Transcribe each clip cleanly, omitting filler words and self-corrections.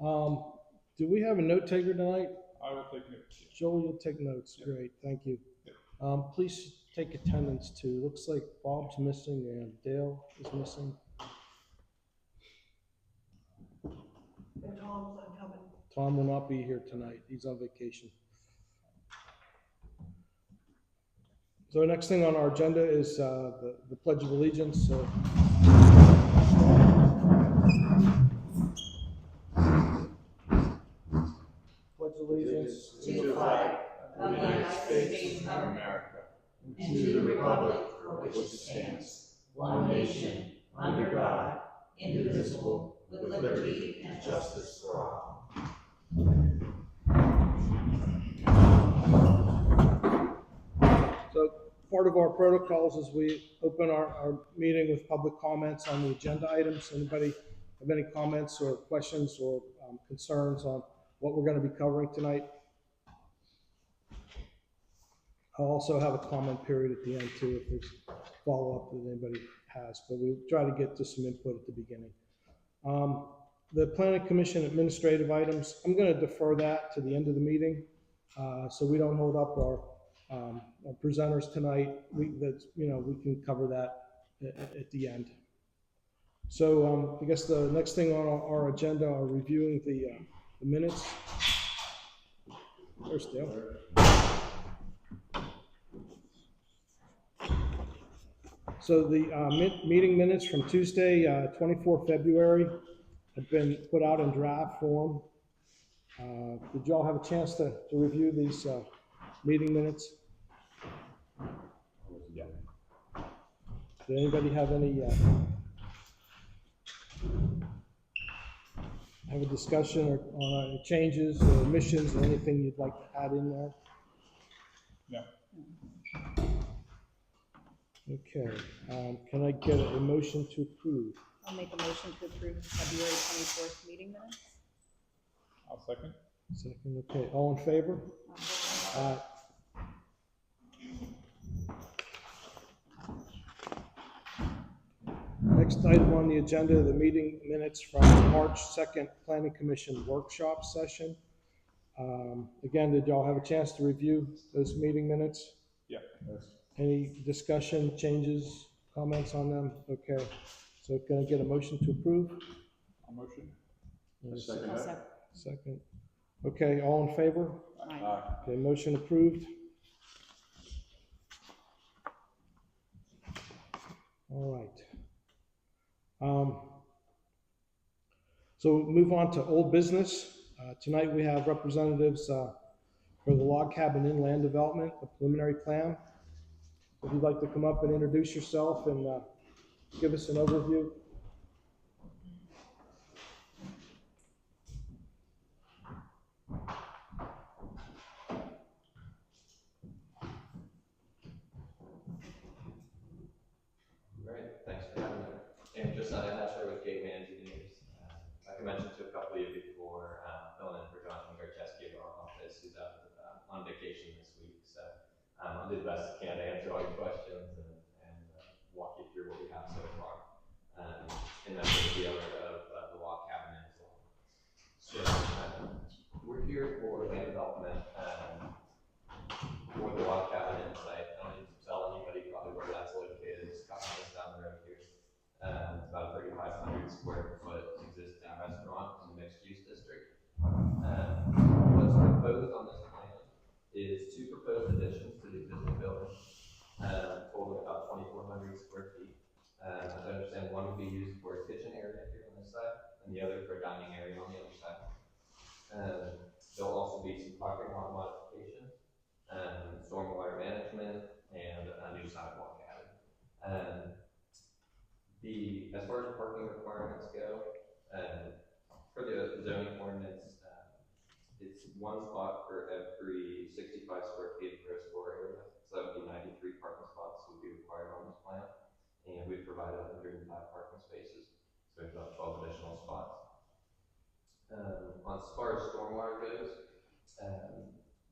Do we have a note taker tonight? I will take notes. Joel, you'll take notes. Yep. Great, thank you. Yep. Please take attendance too. Looks like Bob's missing and Dale is missing. And Tom's not coming. Tom will not be here tonight. He's on vacation. So the next thing on our agenda is the Pledge of Allegiance. Pledge allegiance To the flag of the United States of America, and to the republic for which it stands, one nation, under God, indivisible, with liberty and justice for all. So part of our protocols is we open our meeting with public comments on the agenda items. Anybody have any comments or questions or concerns on what we're going to be covering tonight? I'll also have a comment period at the end too if there's follow-up that anybody has, but we try to get to some input at the beginning. The Planning Commission administrative items, I'm going to defer that to the end of the meeting so we don't hold up our presenters tonight. We can cover that at the end. So I guess the next thing on our agenda are reviewing the minutes. There's Dale. So the meeting minutes from Tuesday, 24 February, have been put out in draft form. Did you all have a chance to review these meeting minutes? Yeah. Did anybody have any have a discussion on any changes or omissions or anything you'd like to add in there? No. Okay, can I get a motion to approve? I'll make a motion to approve the February 24th meeting minutes. I'll second. Second, okay, all in favor? Next item on the agenda, the meeting minutes from March 2nd Planning Commission workshop session. Again, did y'all have a chance to review those meeting minutes? Yeah. Any discussion, changes, comments on them? Okay, so can I get a motion to approve? I'll motion. I'll second. Second. Okay, all in favor? Aye. Okay, motion approved. All right. So we'll move on to old business. Tonight we have representatives for the Log Cabin Inn Land Development, the preliminary plan. If you'd like to come up and introduce yourself and give us an overview. Great, thanks for having me. I'm Josiah Hatcher with Gateway Engineers. Like I mentioned to a couple of you before, filling in for Jonathan Garcheski of our office, who's out on vacation this week. So I'll do the best I can to answer all your questions and walk you through what we have so far. And then we'll be able of the log cabin as well. So we're here for land development for the log cabin site. I don't need to tell anybody probably where that's located. It's a couple minutes down the road here. It's about a 3,500 square foot existing restaurant in the mixed use district. What's proposed on this plan is two proposed additions to the existing building, totaling about 2,400 square feet. As I understand, one will be used for a kitchen area here on this side, and the other for a dining area on the other side. There'll also be some parking lot modifications, stormwater management, and a new sidewalk added. As far as parking requirements go, for the zoning ordinance, it's one spot for every 65 square feet of gross floor area. So that would be 93 parking spots would be required on this plan. And we've provided 105 parking spaces. So we've got 12 additional spots. As far as stormwater goes,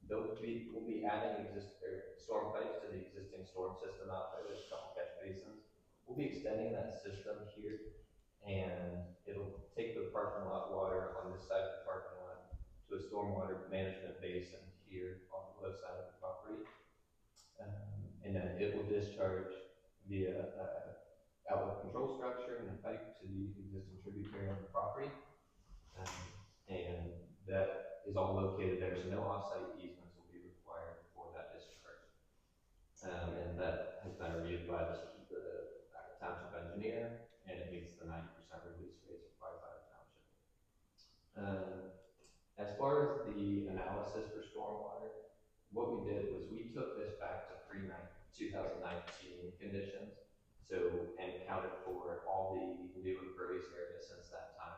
we'll be adding storm pipes to the existing storm system out there. There's a couple catch basins. We'll be extending that system here, and it'll take the parking lot water on this side of the parking lot to a stormwater management basin here on the left side of the property. And then it will discharge via outlet control structure and a pipe to the existing tributary on the property. And that is all located there, so no off-site easements will be required for that discharge. And that has been reviewed by the township engineer, and it meets the 90% release rates required by the township. As far as the analysis for stormwater, what we did was we took this back to pre-2019 conditions, and counted for all the new impervious areas since that time.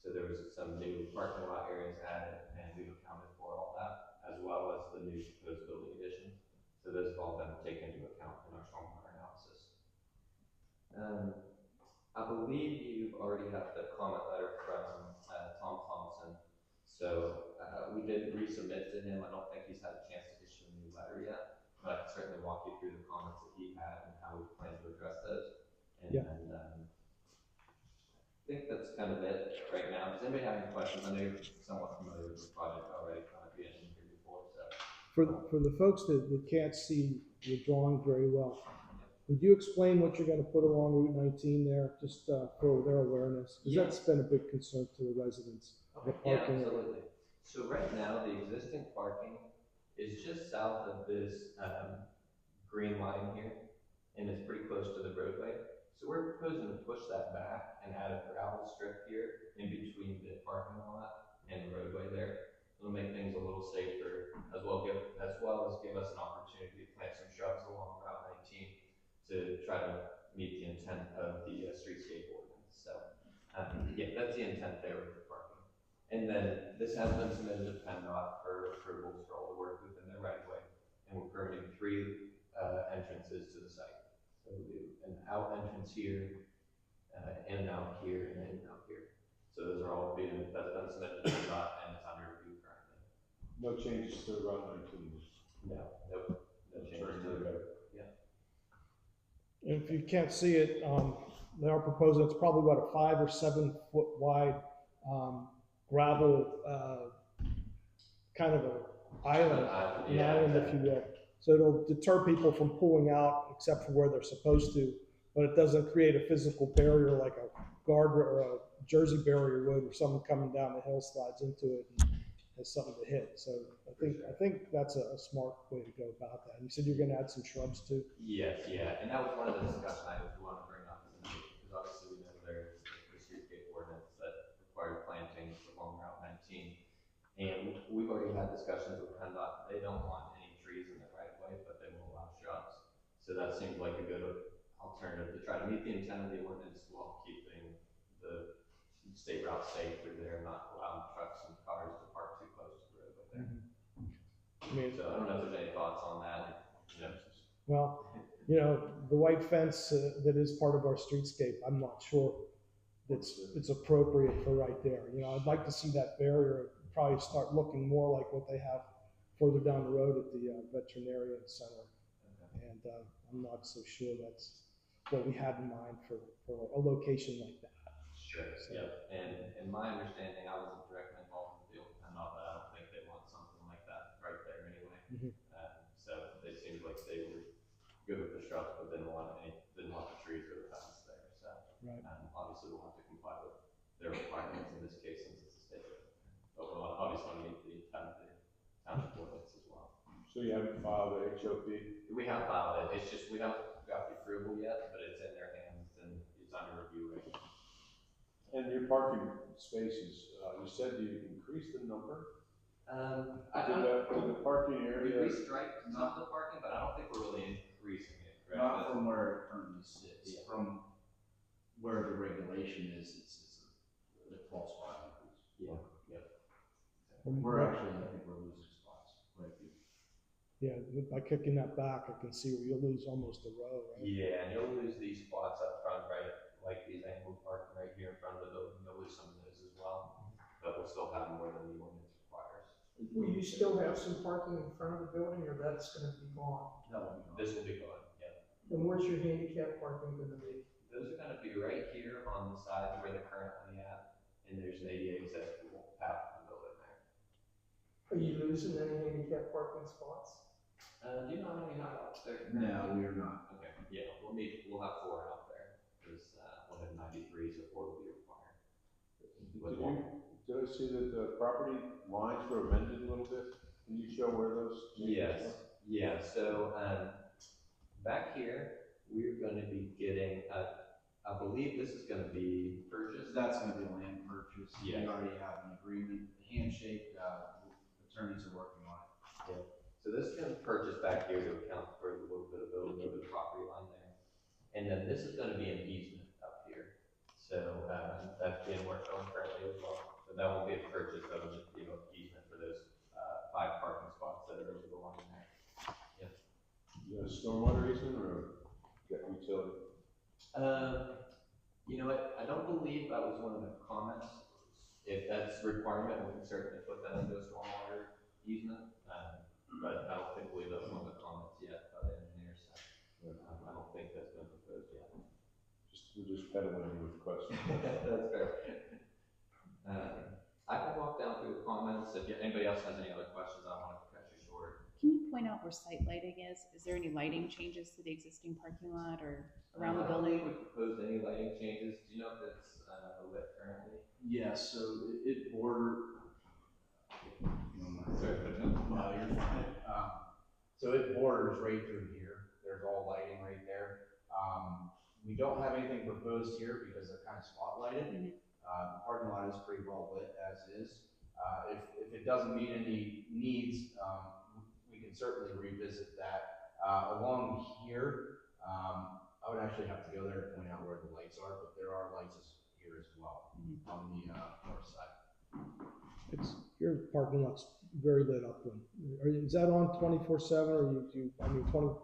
So there was some new parking lot areas added, and we've accounted for all that, as well as the new proposed building additions. So those have all been taken into account in our stormwater analysis. I believe you already have the comment letter from Tom Thompson. So we did resubmit to him. I don't think he's had a chance to issue a new letter yet, but I can certainly walk you through the comments that he had and how we plan to address those. And Yeah. I think that's kind of it right now. Does anybody have any questions? I know you're somewhat familiar with the project already, kind of being in here before. So For the folks that can't see the drawing very well, would you explain what you're gonna put along Route 19 there, just for their awareness? Because Yeah. that's been a big concern to the residents, the yeah, parking area. absolutely. So right now, the existing parking is just south of this green line here, and it's pretty close to the roadway. So we're proposing to push that back and add a gravel strip here in between the parking lot and the roadway there. It'll make things a little safer, as well as give us an opportunity to plant some shrubs along Route 19 to try to meet the intent of the streetscape ordinance. So yeah, that's the intent there with the parking. And then this has been submitted to PennDOT for approvals for all the work within their right of way, and we're permitting 3 entrances to the site. So we'll do an out entrance here, in and out here, and in and out here. So those are all that's been submitted to PennDOT, and it's under review currently. No changes to Route 19. Nope, no changes to the road. And if you can't see it, they are proposing, it's probably about a 5 or 7 foot wide gravel, kind of an island, if you will. So it'll deter people from pulling out, except for where they're supposed to, but it doesn't create a physical barrier like a guard or a Jersey barrier would, where someone coming down the hill slides into it and has something to hit. So I think that's a smart way to go about that. And you said you're gonna add some shrubs too? Yes, yeah, and that was one of the discussion items we want to bring up, because obviously we know there's the streetscape ordinance that requires plantings along Route 19. And we've already had discussions with PennDOT. They don't want any trees in the right of way, but they will allow shrubs. So that seems like a good alternative to try to meet the intent of the ordinance while keeping the state route safe through there, not allowing trucks and cars to park too close to the roadway there. I mean, So I don't know if there's any thoughts on that. well, the white fence that is part of our streetscape, I'm not sure it's appropriate for right there. I'd like to see that barrier probably start looking more like what they have further down the road at the veterinarian center. And I'm not so sure that's what we had in mind for a location like that. Sure. So, Yep. And my understanding, I wasn't directly involved in the deal with PennDOT, but I don't think they want something like that right there anyway. Mhm. So they seemed like they were good with the shrubs, but didn't want the trees or the fence there. So Right. obviously we'll have to comply with their requirements in this case since it's a state road. But we'll obviously want to meet the intent of the township ordinance as well. So you haven't filed the HOP? We have filed it. It's just we haven't got the approval yet, but it's in their hands and it's under review right now. And your parking spaces, you said you increased the number? The parking We area? restriped some of the parking, but I don't think we're really increasing it, correct? Not from where it currently sits, Yeah. from where the regulation is, it's a 12 spot increase. Yeah, yep. We're actually, I think we're losing spots, quite a few. Yeah, by kicking that back, I can see where you'll lose almost a row, right? Yeah, and you'll lose these spots up front, right, like these angled parking right here in front of the building, you'll lose some of those as well, but we'll still have more than the ordinance requires. Will you still have some parking in front of the building, or that's gonna be gone? That will be gone. This will be gone, yeah. And where's your handicap parking gonna be? Those are gonna be right here on the side where they're currently at, and there's an ADA accessible path to the building there. Are you losing any handicap parking spots? Do you know how many we have out there? No, we are not. Okay, yeah, we'll have 4 out there, because, we'll have 93, so 4 will be required. With one. Did I see that the property lines were amended a little bit? Can you show where those changes Yes, were? yeah, so, back here, we're gonna be getting, I believe this is gonna be purchased. That's gonna be a land purchase. Yeah. We already have an agreement, handshake, attorneys are working on it. So this is gonna purchase back here to account for a little bit of building over the property line there. And then this is gonna be an easement up here. So, that's being worked on currently as well. So that won't be a purchase, that'll just be an easement for those, 5 parking spots that are over the line there. Is that a stormwater easement or get utility? You know what, I don't believe that was one of the comments. If that's a requirement, we can certainly put that into a stormwater easement. But I don't believe that's one of the comments yet by the engineer, so, I don't think that's been proposed yet. We're just peddling with questions. That's fair. I can walk down through the comments, if anybody else has any other questions, I don't want to cut you short. Can you point out where site lighting is? Is there any lighting changes to the existing parking lot or around the I don't building? think we proposed any lighting changes, do you know if it's, lit currently? Yeah, so it border. Sorry, No, you're fine. So it borders right through here. There's all lighting right there. We don't have anything proposed here because they're kind of spotlighted. The parking lot is pretty well lit as is. If it doesn't meet any needs, we can certainly revisit that. Along here, I would actually have to go there to point out where the lights are, but there are lights here as well on the north side. Your parking lot's very lit up then. Is that on 24/7 or I mean, 20,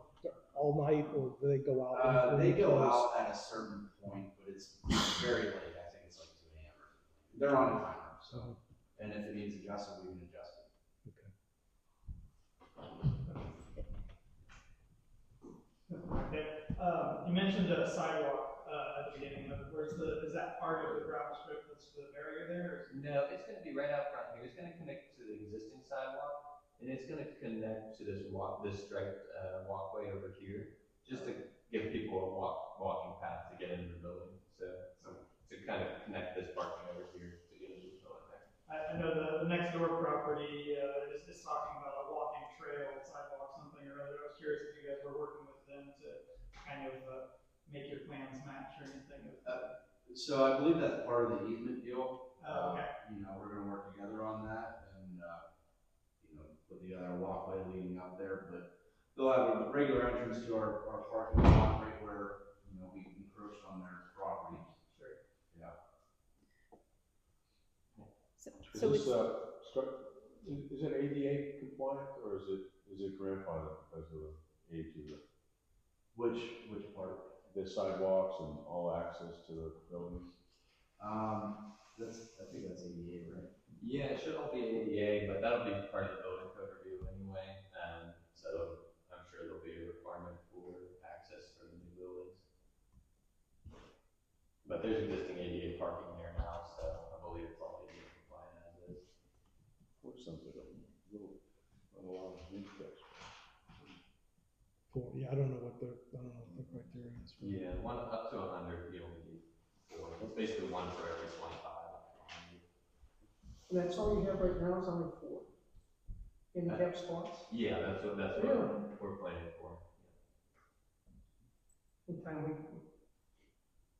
all night, or do they go out? They go out at a certain point, but it's very late. I think it's like 2 a.m. or something. They're on a timer, so, and if it needs adjusted, we can adjust it. Okay. You mentioned a sidewalk, at the beginning of it. Is that part of the gravel strip that's the barrier there? Or No, it's gonna be right out front here, it's gonna connect to the existing sidewalk, and it's gonna connect to this striped, walkway over here, just to give people a walking path to get into the building, so to kind of connect this parking over here to get into the building there. I know the next door property, is talking about a walking trail, sidewalk, something or other. I was curious if you guys were working with them to kind of, make your plans match or anything of that. So I believe that's part of the easement deal. Okay. You know, we're gonna work together on that and, put the other walkway leading up there, but they'll have a regular entrance to our parking lot right where, we encroached on their property. Sure. Yeah. Is So this, it's, is it ADA compliant or is it grandfathered because of the age of Which part? the sidewalks and all access to the buildings? I think that's ADA, right? Yeah, it should all be ADA, but that'll be part of the building code review anyway, so I'm sure there'll be a requirement for access for the new buildings. But there's existing ADA parking there now, so I believe it's all ADA compliant as is. Or something, a little, a lot of new specs. Yeah, I don't know what the criteria is. Yeah, one up to 100, you only need 4. It's basically 1 for every 25. And that's all you have right now is only 4 handicap spots? Yeah, that's what Really? we're planning for. Anytime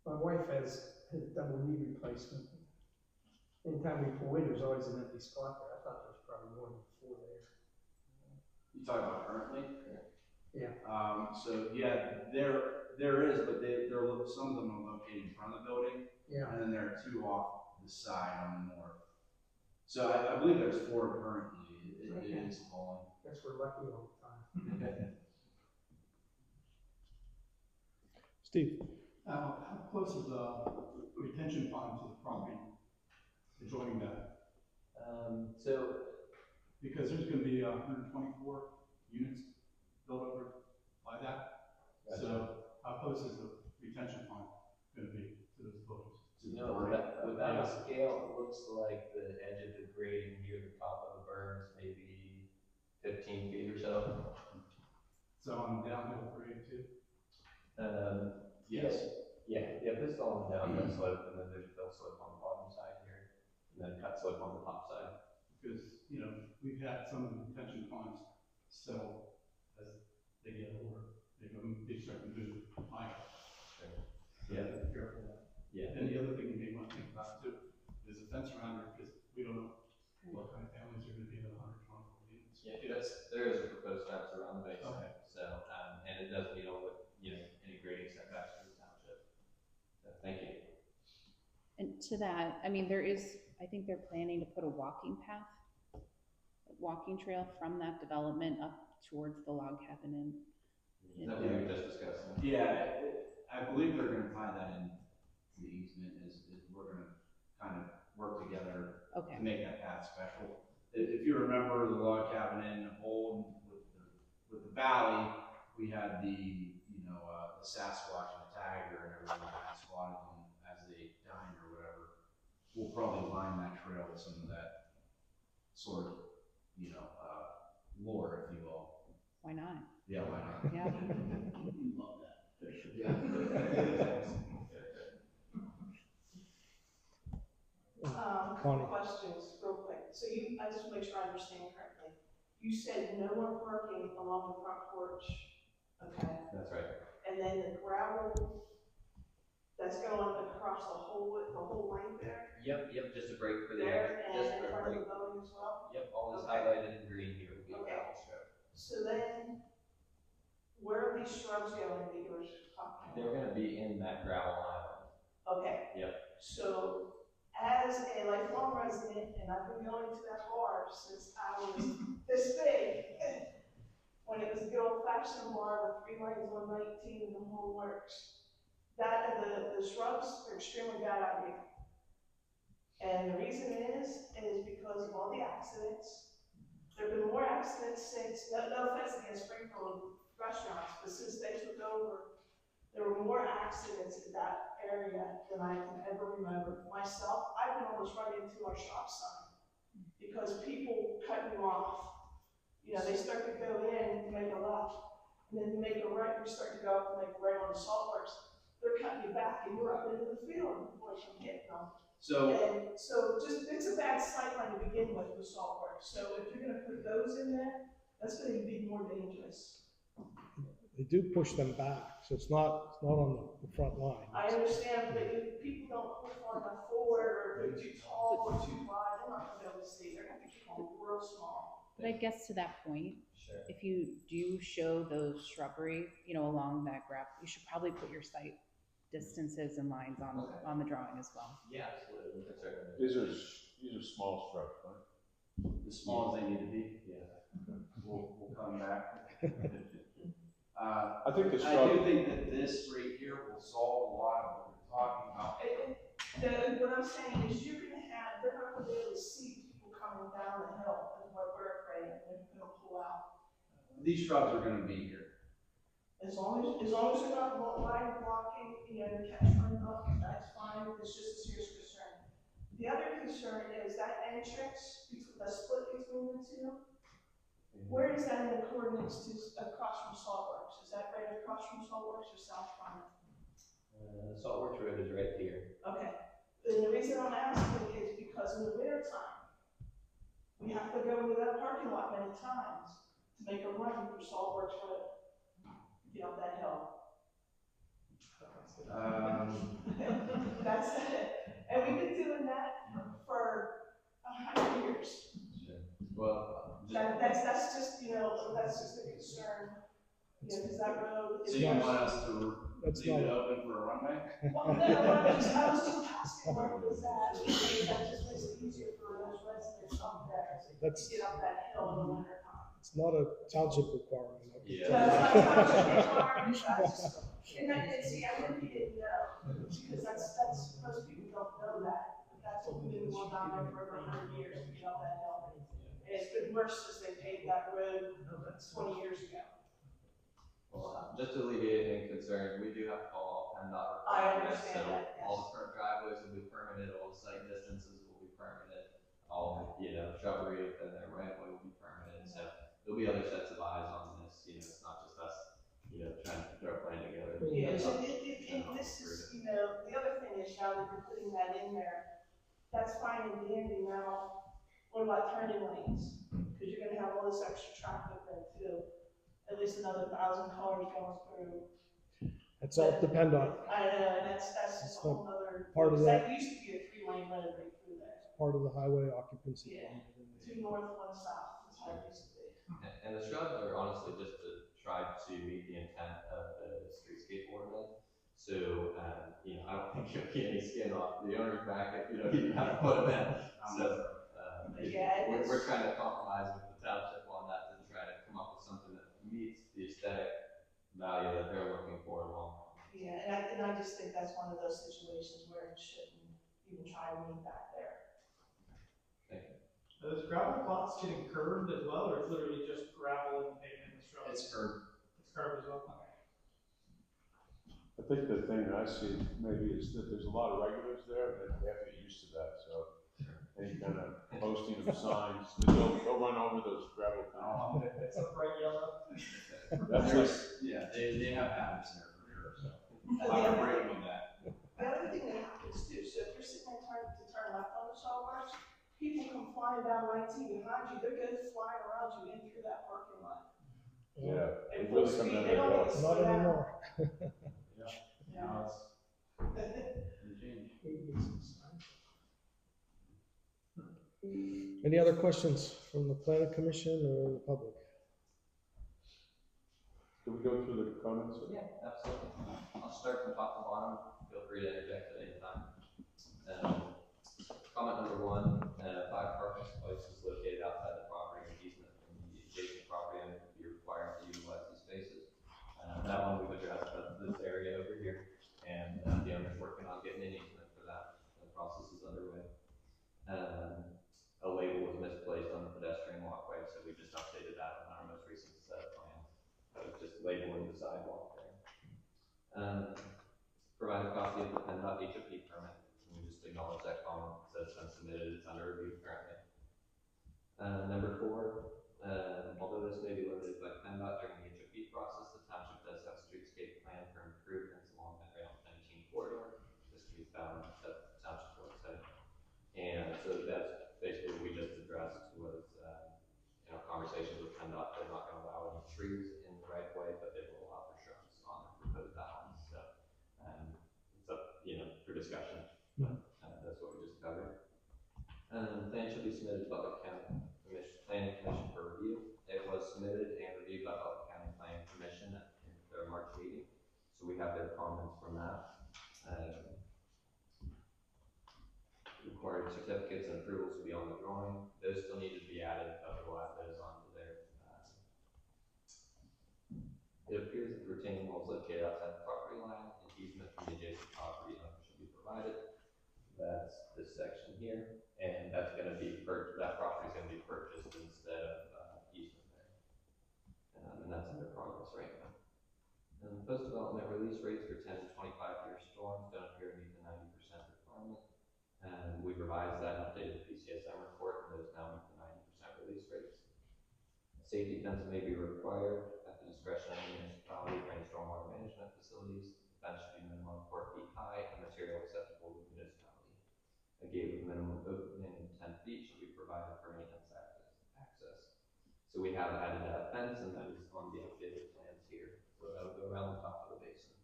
my wife has double knee replacement. Anytime we pull in, there's always an empty spot there. I thought there was probably more than 4 there. You talking about currently? Yeah. So yeah, there is, but some of them are located in front of the building, Yeah. and then there are 2 off the side on the north. So I believe there's 4 currently. It is falling. Guess we're lucky all the time. Steve? How close is the retention pond to the property adjoining that? So Because there's gonna be 124 units built over by that. So how close is the retention pond gonna be to those buildings? You know, without a scale, it looks like the edge of the grading near the top of the berm is maybe 15 feet or so. So on downhill grade too? Yes. Yeah, this is all on the downhill slope, and then there's a hill slope on the bottom side here, and then cut slope on the top side. Because, you know, we've had some of the detention ponds settle as they get older. They start to move higher. Yeah. Be careful of that. Yeah. And the other thing you may want to think about too, is a fence around there, because we don't know what kind of families are gonna be in the 124 units. Yeah, there is a proposed fence around the base, Okay. so, and it does meet all with, any grading setbacks for the township. So, thank you. And to that, I mean, I think they're planning to put a walking path, a walking trail from that development up towards the log cabin and. Is that what we were just discussing? Yeah, I believe they're gonna tie that in to the easement, is we're gonna kind of work together Okay, to make that path special. If you remember the log cabin in old with the valley, we had the Sasquatch and the Tiger and everything that spotted them as they dined or whatever. We'll probably line that trail with some of that sort of, lore, if you will. why not? Yeah, why not? Yeah. Love that. Connie. Questions, real quick. So I just want to make sure I understand correctly. You said no more parking along the front porch, okay? That's right. And then the gravel that's going across the whole length there? Yep, just a break for the There and just in for a front of break. the building as well? Yep, all this Okay. highlighted in green here would be a Okay. gravel strip. So then, where are these shrubs going that you were talking about? They're gonna be in that gravel island. Okay. Yep. So, as a lifelong resident, and I've been going to that bar since I was this big, when it was the old fashioned bar with 3 lanes on 19 and the whole works, the shrubs are extremely bad idea. And the reason is because of all the accidents. There have been more accidents since, no offense against Springfield restaurants, but since they took over, there were more accidents in that area than I can ever remember. Myself, I've been almost run into our shop sign because people cut you off. They start to go in to make a left, and then you make a right, you start to go up and make a right on the salt works. They're cutting you back, and you're up into the field before you can hit them. So, And so it's a bad sightline to begin with salt works. So if you're gonna put those in there, that's gonna be more dangerous. They do push them back, so it's not on the front line. I understand, but if people don't push far enough forward, or if they're too tall or too wide, they're not gonna be able to see. They're gonna be real small. But I guess to that point, Sure. if you do show those shrubbery, along that gravel, you should probably put your site distances and lines on the drawing as well. Yeah, absolutely. We can certainly. These are small shrubs, right? as small as they need to be, Yeah. we'll come back. I think the I shrub, do think that this right here will solve a lot of what we're talking about. What I'm saying is they're not gonna be able to see people coming down the hill, is what we're afraid of, they're gonna pull out. These shrubs are gonna be here. As long as they're not line blocking, the catch run up, that's fine, it's just a serious concern. The other concern is that entrance, the split between the two, where is that in the coordinates across from Saltworks? Is that right across from Saltworks or south from it? Saltworks Road is right here. Okay, and the reason I'm asking is because in the winter time, we have to go into that parking lot many times to make a run for Saltworks Road. Get up that hill. That's it. And we've been doing that for 100 years. Sure. Well, That's just, that's just a concern, because that road So is. you want us to That's leave it not- open for a runway? Well, no, I was just asking where was that, because that just makes it easier for those residents up there That's, to get up that hill in the winter time. it's not a township requirement. Yeah. No, it's not township requirement, that's just, see, I really didn't know, because that's, most people don't know that. That's what we've been going down there for over 100 years to get up that hill. And it's been worse since they paved that road 20 years ago. Well, just to alleviate any concerns, we do have to call PennDOT I requirements, understand so that, yes. all the current driveways will be permitted, all the site distances will be permitted, all, shrubbery within their right of way will be permitted, so there'll be other sets of eyes on this, it's not just us, trying to throw a plan together. Yeah, so this is, the other thing is now that you're putting that in there, that's fine and dandy. Now, what about turning lanes? Because you're gonna have all this extra traffic then too, at least another 1,000 cars going through. It's all depend on, I know, and that's just a whole other. part of that used to be a 3-lane road right through there. part of the highway occupancy. Yeah. 2 north, 1 south, is how it used to be. And the shrubs are honestly just to try to meet the intent of the streetscape ordinance. So, I don't think you'll get any skin off the owner's back if you don't even have to put them in. So, we're trying to compromise with the township on that to try to come up with something that meets the aesthetic value that they're looking for long run. Yeah, and I just think that's one of those situations where it shouldn't even try to meet back there. Thank you. Are those gravel plots getting curved as well, or it's literally just gravel and pavement and shrubs? It's curved. It's curved as well, okay. I think the thing that I see maybe is that there's a lot of regulars there, and they have to get used to that, so any kind of posting of signs, they'll run over those gravel paths. It's a bright yellow. That's like, They have habits in there for sure, so. I'm breaking with that. The other thing that happens too, so if you're sitting there trying to turn left on the Shawbars, people come flying down 19 behind you, they're going flying around you in through that parking lot. yeah, At it full really comes speed, down they don't to get to that. slow Not down. anymore. Now it's change. Any other questions from the planning commission or the public? Can we go through the comments? Yeah, absolutely. I'll start from top to bottom. Feel free to interject at any time. Comment number 1, 5 parking spaces located outside the property and easement from the adjacent property owner will be required to utilize these spaces. That one we've addressed, this area over here, and the owner's working on getting an easement for that. The process is underway. A label was misplaced on the pedestrian walkway, so we just updated that on our most recent set of plans. That was just labeling the sidewalk there. Provide a copy of the PennDOT HOP permit. And we just acknowledge that comment. So it's been submitted, it's under review currently. Number 4, although this may be limited by PennDOT during the HOP process, the township does have a streetscape plan for improvements along that Route 19 corridor. This can be found at the township website. And so that's basically what we just addressed was, conversations with PennDOT. They're not going to allow any trees in the right way, but they will allow for shrubs on the proposed islands. So, it's up, for discussion, but that's what we just covered. The plan should be submitted to Butler County Planning Commission for review. It was submitted and reviewed by Butler County Planning Commission at their March meeting. So we have their comments from that. Required certificates and approvals to be on the drawing. Those still need to be added, but we'll add those onto there. It appears that the retaining wall is located outside the property line. An easement from the adjacent property owner should be provided. That's this section here, and that's going to be that property is going to be purchased instead of easement there, and that's under progress right now. And post-development release rates for 10 and 25-year storms don't appear to meet the 90% requirement. And we revised that and updated the PCSM report, and those now meet the 90% release rates. Safety fence may be required at the discretion of the municipality for any stormwater management facilities. The fence should be minimum 4 feet high and material acceptable to the municipality. A gate with minimum opening of 10 feet should be provided for maintenance access. So we have added that fence, and that is on the updated plans here. So that will go around the top of the basin.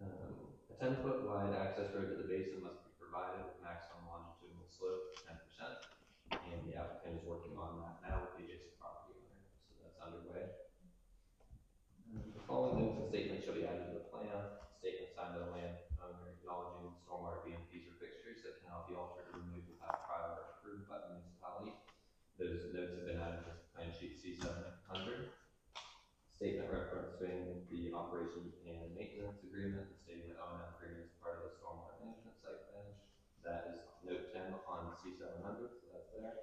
A 10-foot wide access road to the basin must be provided with maximum longitudinal slope of 10%, and the applicant is working on that now with the adjacent property owner, so that's underway. The following notes and statements shall be added to the plan. Statement signed by the land owner acknowledging stormwater BMPs or fixtures that cannot be altered or removed without prior approved by the municipality. Those notes have been added to plan sheet C700. Statement referencing the operations and maintenance agreement and stating the O&M agreement is part of the stormwater management site plan. That is note 10 on C700, so that's there.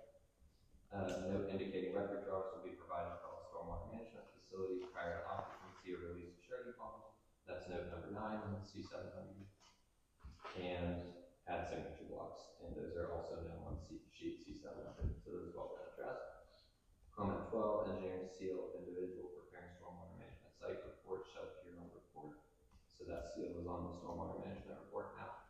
Note indicating record drawings will be provided for all stormwater management facilities prior to occupancy or release of surety bonds. That's note number 9 on the C700. And add signature blocks, and those are also now on sheet C700, so those have all been addressed. Comment 12, engineering seal of individual preparing stormwater management site report shall appear on report. So that seal is on the stormwater management report now.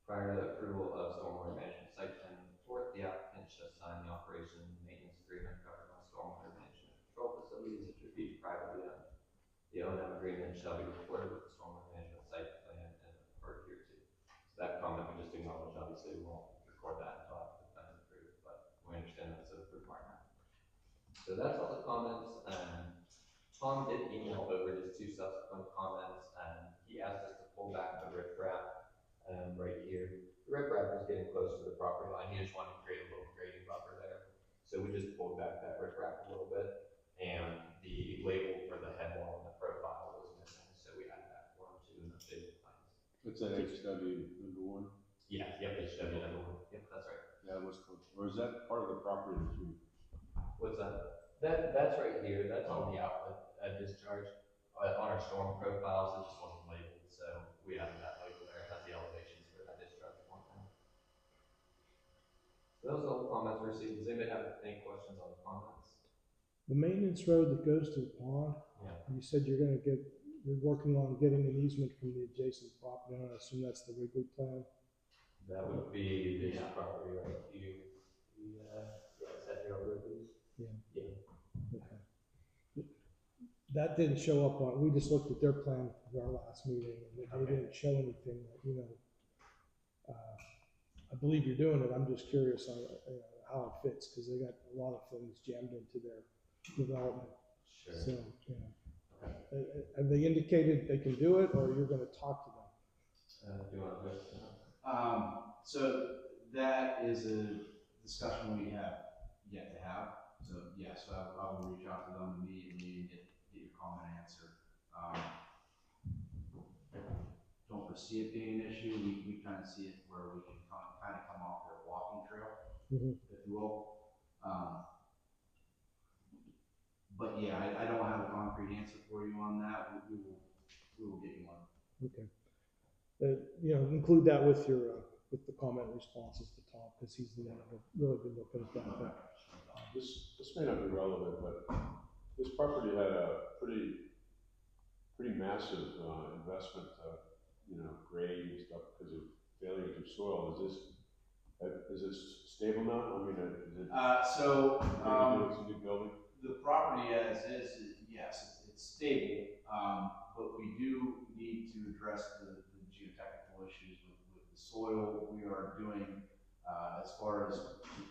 Prior to the approval of stormwater management site plan report, the applicant shall sign the operation and maintenance agreement covering all stormwater management control facilities that should be privately owned. The O&M agreement shall be recorded with the stormwater management site plan and referred here to. So that comment we just acknowledged, obviously we won't record that until after the plan is approved, but we understand that's a requirement. So that's all the comments. Tom did email over his 2 subsequent comments, and he asked us to pull back the riprap right here. The riprap is getting close to the property line. He just wanted to create a little grading buffer there. So we just pulled back that riprap a little bit, and the label for the head wall and the profile was missing, so we added that for him too in the updated plans. It's an HW #1. Yeah, yep, HW number 1. Yep, that's right. Yeah, it was close. Or is that part of the property that you? What's that? That's right here. That's on the outlet discharge. On our storm profiles, it just wasn't labeled, so we added that label there. It has the elevations for that discharge point now. So those are all the comments received. Does anybody have any questions on the comments? The maintenance road that goes to the pond, Yeah. you said you're working on getting an easement from the adjacent property, and I assume that's the Wrigley plan? That would be this property right here. Is that your Wrigley's? Yeah. Yeah. Okay. That didn't show up on, we just looked at their plan for our last meeting, and they didn't show anything that, I believe you're doing it, I'm just curious on, how it fits, because they got a lot of things jammed into their development. Sure. So, have they indicated they can do it, or you're gonna talk to them? Do you want to go? So that is a discussion we have yet to have. So yes, I will reach out to them immediately and get your comment answered. Don't foresee it being an issue. We kind of see it where we can kind of come off their walking trail, if you will. But yeah, I don't have a concrete answer for you on that. We will get you one. Okay. Include that with your, with the comment responses to Tom, because he's the one who really been looking at that. This may not be relevant, but this property had a pretty massive investment, grade and stuff because of failures of soil. Is this stable now? I mean, is it? It's a new building. The property as is, yes, it's stable, but we do need to address the geotechnical issues with the soil. We are doing, as far as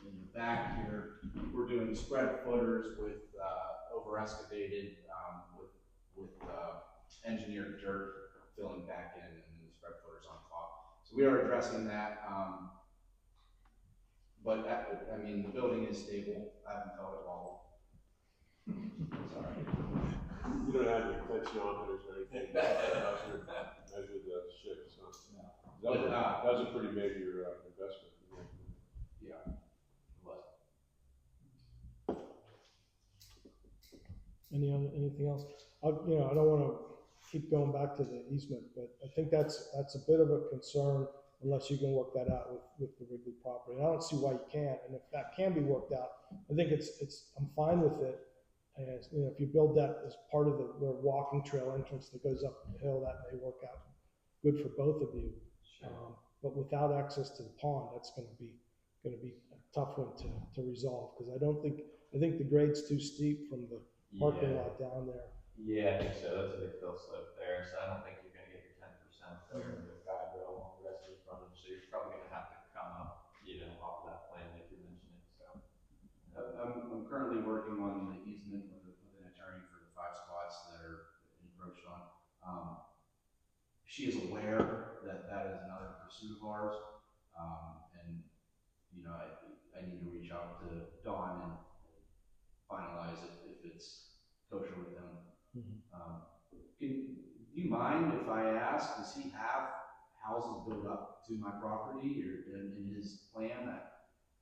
in the back here, we're doing spread footers with over excavated with engineered dirt filling back in, and then the spread footers on top. So we are addressing that. But the building is stable. I haven't felt it wobble. Sorry. You don't have any tensionometers or anything measure the shift, so. No. That was a pretty major investment. Yeah, it was. Anything else? I don't want to keep going back to the easement, but I think that's a bit of a concern unless you can work that out with the Wrigley property. And I don't see why you can't. And if that can be worked out, I think I'm fine with it. And if you build that as part of their walking trail entrance that goes up the hill, that may work out good for both of you. Sure. But without access to the pond, that's going to be a tough one to resolve, because I think the grade's too steep from the parking lot down there. Yeah, I think so. That's a big hill slope there, so I don't think you're going to get your 10% there with guide rail along the rest of the frontage. So you're probably going to have to come up, off of that plan like you're mentioning. So I'm currently working on the easement with an attorney for the 5 spots that are encroached on. She is aware that that is another pursuit of ours, and I need to reach out to Dawn and finalize it if it's kosher with them. Do you mind if I ask, does he have houses built up to my property or in his plan?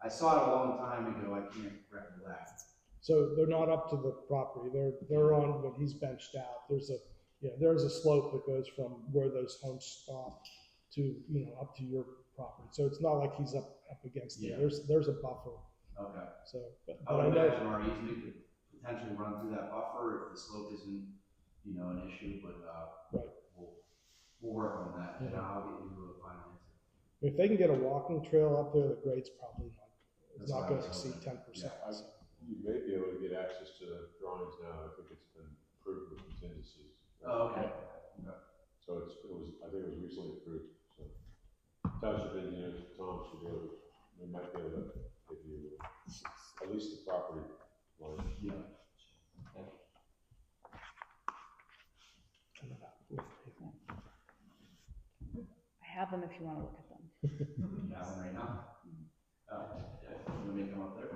I saw it a long time ago, I can't recollect. So they're not up to the property. They're on what he's benched out. There's Yeah, there's a slope that goes from where those homes stop to, you know, up to your property. So it's not like he's up against it. Yeah. There's a buffer. Okay. So, but I I would know, imagine our easement could potentially run through that buffer if the slope isn't, you know, an issue, but, Right. we'll work on that, and Yeah. I'll get you a final answer. if they can get a walking trail up there, the grade's probably not, it's That's not what I gonna was exceed hoping. 10%. I- So, You may be able to get access to the drawings now, I think it's been approved with contingencies. Oh, okay. So I think it was recently approved, so. Township engineers, Tom should be able to, they might be able to give you at least the property line. Yeah. I have them if you want to look at them. You have one right now? Yeah, you want me to come up there?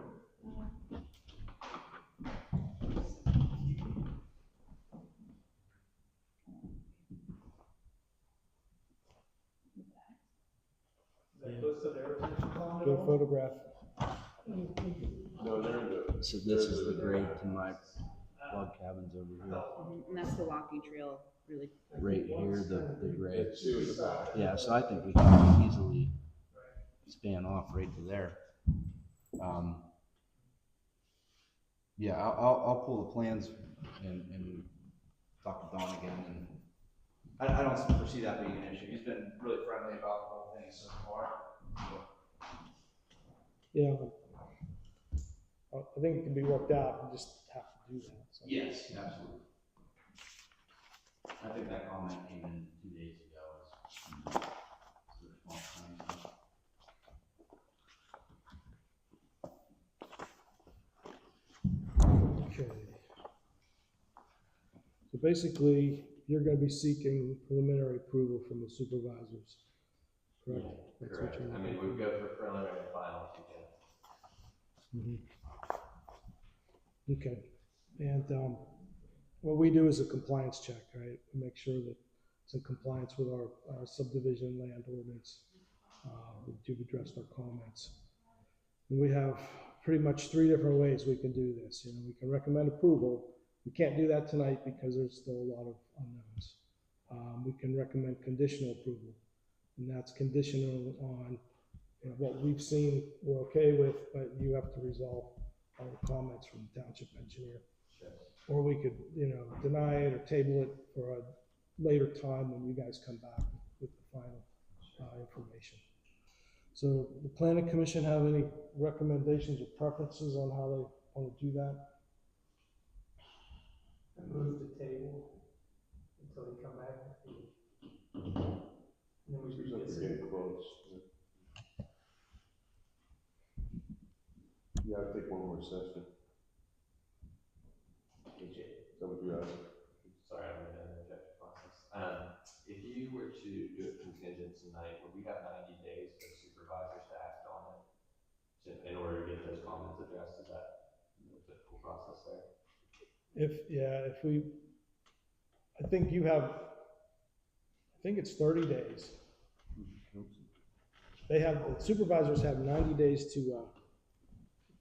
Is that close to their retention pond at good all? photograph. No, they're in the. So this is the grade to my log cabins over here. And that's the walking trail, really. Right here, the grade. Let's see what's back. Yeah, so I think we can easily span off right to there. Yeah, I'll pull the plans and talk to Don again, and I don't foresee that being an issue. He's been really friendly about the whole thing so far. Yeah. I think it can be worked out, you just have to do that. So. Yes, absolutely. I think that comment came in 2 days ago. It's a response time, so. Okay. So basically, you're gonna be seeking preliminary approval from the supervisors, correct? Yeah, That's what correct. you're I mean, looking we'd go for preliminary and final if you can. Mhm. Okay, and, what we do is a compliance check, right? We make sure that it's in compliance with our subdivision land ordinance. We've addressed our comments. And we have pretty much 3 different ways we can do this. You know, we can recommend approval. We can't do that tonight because there's still a lot of unknowns. We can recommend conditional approval, and that's conditional on, you know, what we've seen we're okay with, but you have to resolve all the comments from the township engineer. Sure. Or we could, you know, deny it or table it for a later time when you guys come back with the final information. So the planning commission have any recommendations or preferences on how they want to do that? I move the table until they come back. And then we Seems like we're revisit. getting close. Yeah, I'd take one more session. Is that what you asked? Sorry, I'm gonna interject the process. If you were to do it contingent tonight, would we have 90 days for supervisors to act on it in order to get those comments addressed? Is that the typical process there? If we, I think you have, I think it's 30 days. They have, the supervisors have 90 days to, the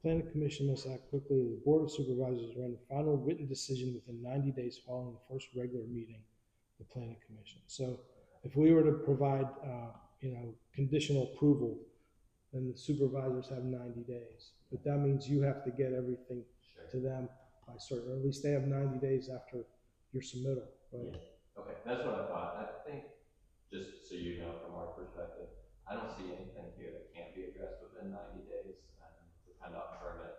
planning commission must act quickly. The board of supervisors render final written decision within 90 days following the first regular meeting of the planning commission. So if we were to provide, you know, conditional approval, then the supervisors have 90 days. But that means you have to get everything Sure. to them by certain, or at least they have 90 days after your submittal, right? Okay, that's what I thought. I think, just so you know, from our perspective, I don't see anything here that can't be addressed within 90 days. The PennDOT permit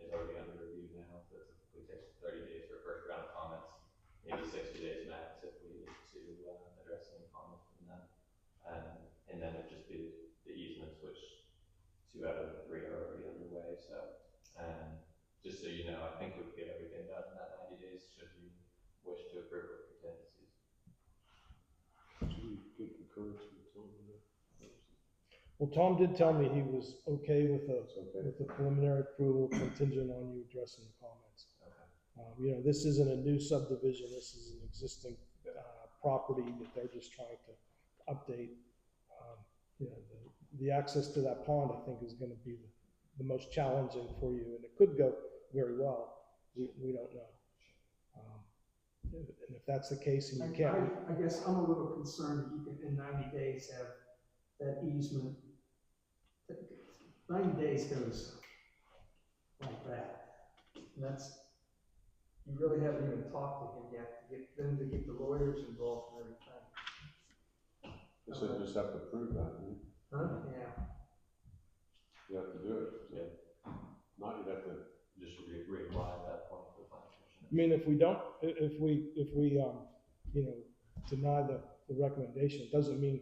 is already under review now, so it typically takes 30 days for first round of comments, maybe 60 days max if we need to address any comments from them. And then it'd just be the easements, which 2 out of the 3 are already underway. So, just so you know, I think we could get everything done in that 90 days should you wish to approve with contingencies. Should we get concurrence from Tom on that? Well, Tom did tell me he was okay with okay. the preliminary approval contingent on you addressing the comments. Okay. You know, this isn't a new subdivision, this is an existing, property that they're just trying to update. You know, the access to that pond, I think, is gonna be the most challenging for you, and it could go very well, we don't know. And if that's the case and you I can't, guess I'm a little concerned that you can, in 90 days, have that easement. 90 days goes like that. And that's, you really haven't even talked to him yet, to get them to get the lawyers involved and everything. Guess they just have to prove that, right? Huh? Yeah. You have to do it, so. Not you'd have to Just reapply at that point to the plan commission. I mean, if we don't, if we, you know, deny the recommendation, it doesn't mean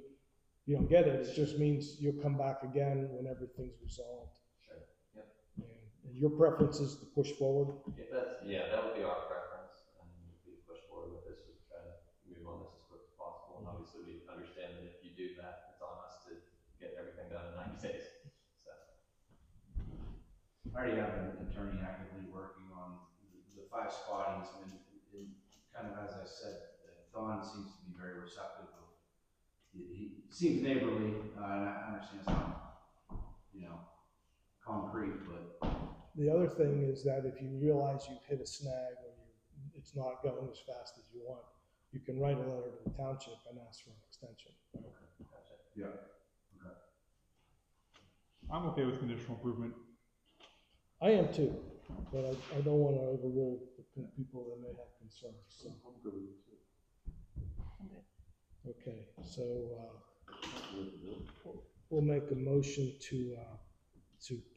you don't get it. It just means you'll come back again when everything's resolved. Sure, yep. And your preference is to push forward? If that's, yeah, that would be our preference, and we push forward with this, just try to move on this as quick as possible, and obviously we understand that if you do that, it's on us to get everything done in 90 days, so. I already have an attorney actively working on the 5 spot easement, and kind of as I said, Don seems to be very receptive of, he seems neighborly, and I understand it's not, you know, concrete, but. The other thing is that if you realize you've hit a snag or it's not going as fast as you want, you can write a letter to the township and ask for an extension. Yeah. I'm okay with conditional improvement. I am too, but I don't want to overrule the people that may have concerns, so. I'm good with it too. Okay, so, we'll make a motion to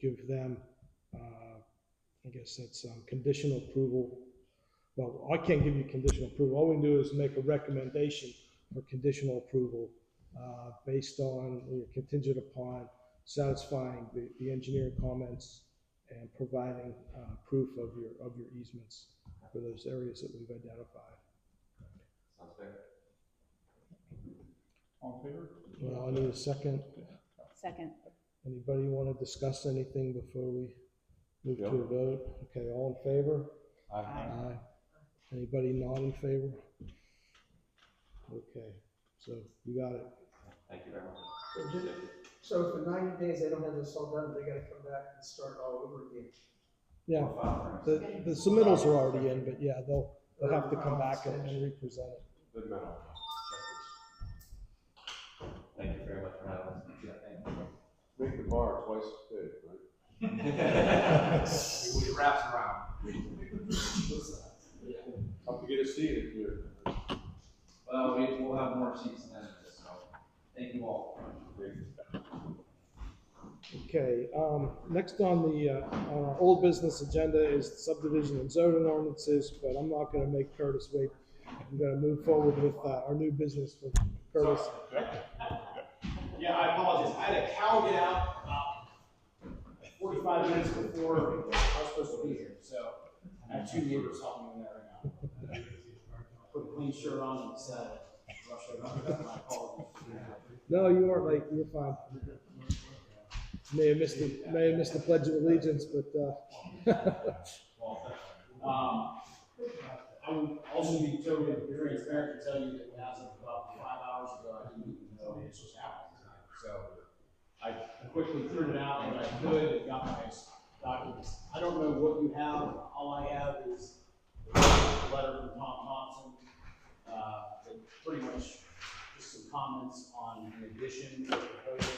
give them, I guess that's, conditional approval. Well, I can't give you conditional approval. All we can do is make a recommendation for conditional approval, based on, contingent upon satisfying the engineering comments and providing, proof of your easements for those areas that we've identified. Sounds fair. All in favor? Well, I need a second. Second. Anybody want to discuss anything before we move to a Yep. vote? Okay, all in favor? Aye. Aye. Anybody not in favor? Okay, so you got it. Thank you very much. So for 90 days, they don't have this all done, they gotta come back and start all over again. Yeah, the submittals are already in, but yeah, they'll have to come back and represent it. Doesn't matter. Thank you very much for having us. Yeah, thank you. Make the bar twice as big, right? It wraps around. Have to get a seat if you're. Well, we'll have more seats than this, so thank you all. Okay, next on our old business agenda is subdivision and zoning ordinances, but I'm not gonna make Curtis wait. I'm gonna move forward with, our new business with Curtis. Yeah, I apologize. I had a cow get out about 45 minutes before I was supposed to be here, so I have 2 neighbors helping me in there right now. Put a clean shirt on and said, rush over. My apologies. No, you weren't late, you were fine. May have missed the Pledge of Allegiance, but, I would also be totally transparent to tell you that as of about 5 hours ago, I didn't even know this was happening tonight. So I quickly cleared it out when I could and got my documents. I don't know what you have. All I have is a letter from Tom Thompson. That pretty much just some comments on an addition to the proposal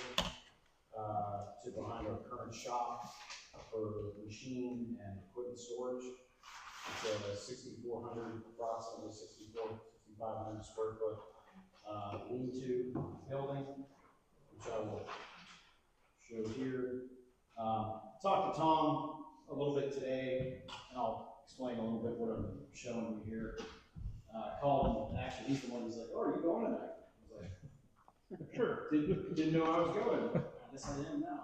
to behind our current shop for machine and equipment storage. It's a 6,400, approximately 6,500 square foot lean-to building, which I will show here. Talked to Tom a little bit today, and I'll explain a little bit what I'm showing you here. Called him, and actually he's the one who's like, "Oh, are you going tonight?" I was like, "Sure." Didn't know I was going. I guess I am now.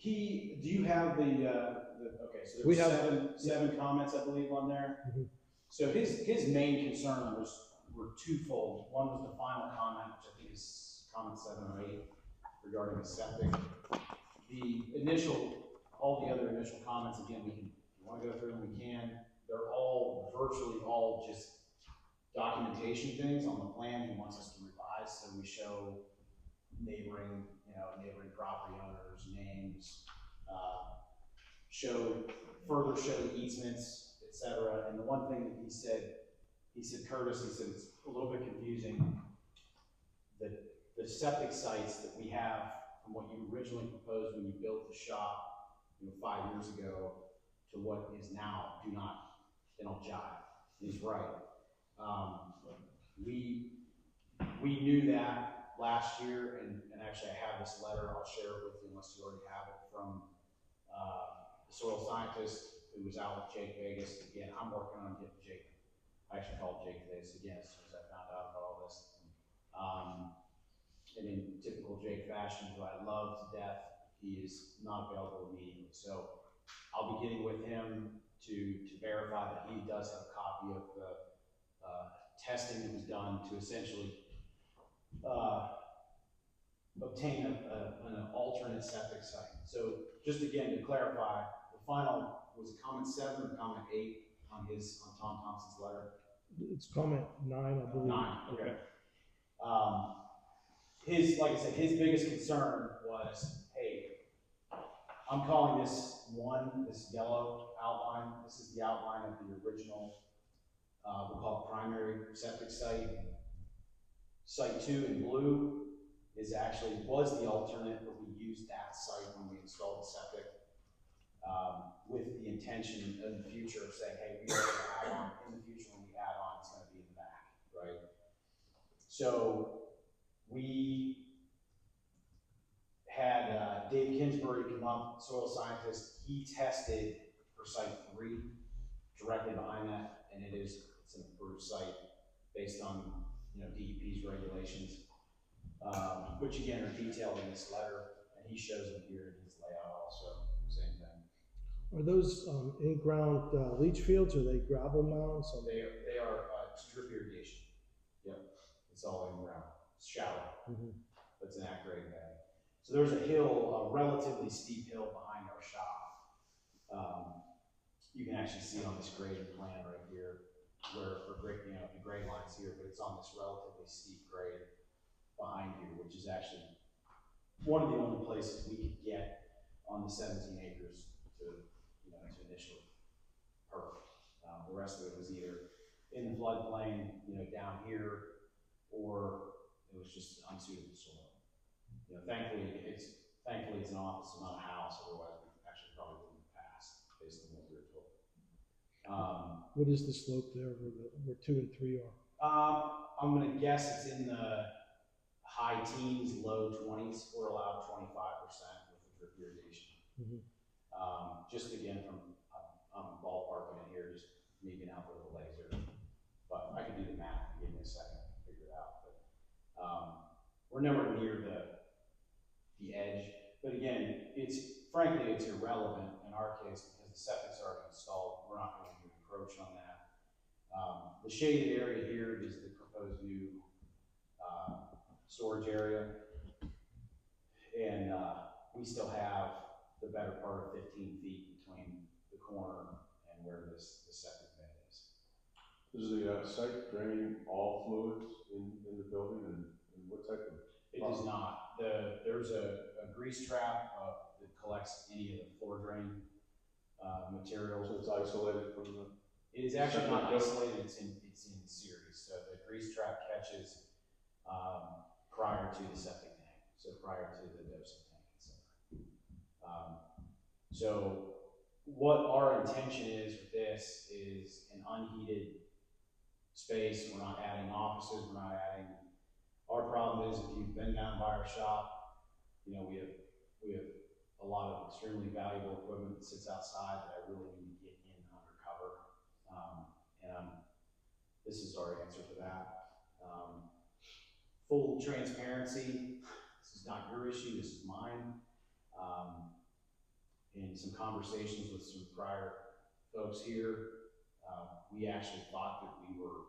Do you have okay, so there We were have- seven comments, I believe, on there. Mhm. So his main concern were twofold. One was the final comment, which I think is comment 7 or 8, regarding the septic. All the other initial comments, again, if you want to go through them, we can. They're all, virtually all, just documentation things on the plan he wants us to revise, so we show neighboring property owners, names, further show easements, et cetera. And the one thing that he said, Curtis, he said, it's a little bit confusing. The septic sites that we have from what you originally proposed when you built the shop, 5 years ago, to what is now, they don't jive. He's right. We knew that last year, and actually I have this letter, I'll share it with you unless you already have it, from the soil scientist who was out with Jake Vegas. Again, I'm working on getting Jake. I actually called Jake today, so again, as soon as I found out about all this. And in typical Jake fashion, who I love to death, he is not available immediately. So I'll be getting with him to verify that he does have a copy of the testing that was done to essentially obtain an alternate septic site. So just again to clarify, the final was comment 7 or comment 8 on Tom Thompson's letter? It's comment 9, I believe. 9, okay. Like I said, his biggest concern was, hey, I'm calling this yellow outline. This is the outline of the original, we'll call it primary septic site. Site 2 in blue was the alternate, but we used that site when we installed the septic, with the intention in the future of saying, hey, we are going to add on, in the future when we add on, it's going to be in the back, right? So we had Dave Kinsbury come up, soil scientist. He tested for site 3 directly behind that, and it's an approved site based on DEP's regulations, which again are detailed in this letter, and he shows them here in his layout also, same thing. Are those in-ground leach fields, or are they gravel mounds? They are drip irrigation. Yep, it's all in ground. It's shallow, but it's an at-grade bed. So there's a hill, a relatively steep hill behind our shop. You can actually see it on this grading plan right here, where the grade line's here, but it's on this relatively steep grade behind here, which is actually one of the only places we could get on the 17 acres to initially perk. The rest of it was either in the floodplain, down here, or it was just unsuitable soil. Thankfully it's an office and not a house, otherwise we actually probably wouldn't have passed based on what we were told. What is the slope there where 2 and 3 are? I'm gonna guess it's in the high teens, low 20s. We're allowed 25% with the drip irrigation. Just again I'm ballparking it here, just me being out there with a laser. But I can do the math, give me a second to figure it out. But we're nowhere near the edge. But again, frankly it's irrelevant in our case because the septic's already installed. We're not going to encroach on that. The shaded area here is the proposed new storage area. And we still have the better part of 15 feet between the corner and where this septic bed is. Does the site drain all fluids in the building, and what type of? It does not. There's a grease trap that collects any of the floor drain materials. So it's isolated from the. It is actually not isolated. It's in series. So the grease trap catches prior to the septic tank. So prior to the dosing tank, etc. So what our intention is with this is an unheated space. We're not adding offices. We're not adding. Our problem is if you've been down by our shop, we have a lot of extremely valuable equipment that sits outside that I really need to get in undercover. This is our answer to that. Full transparency. This is not your issue. This is mine. In some conversations with some prior folks here, we actually thought that we were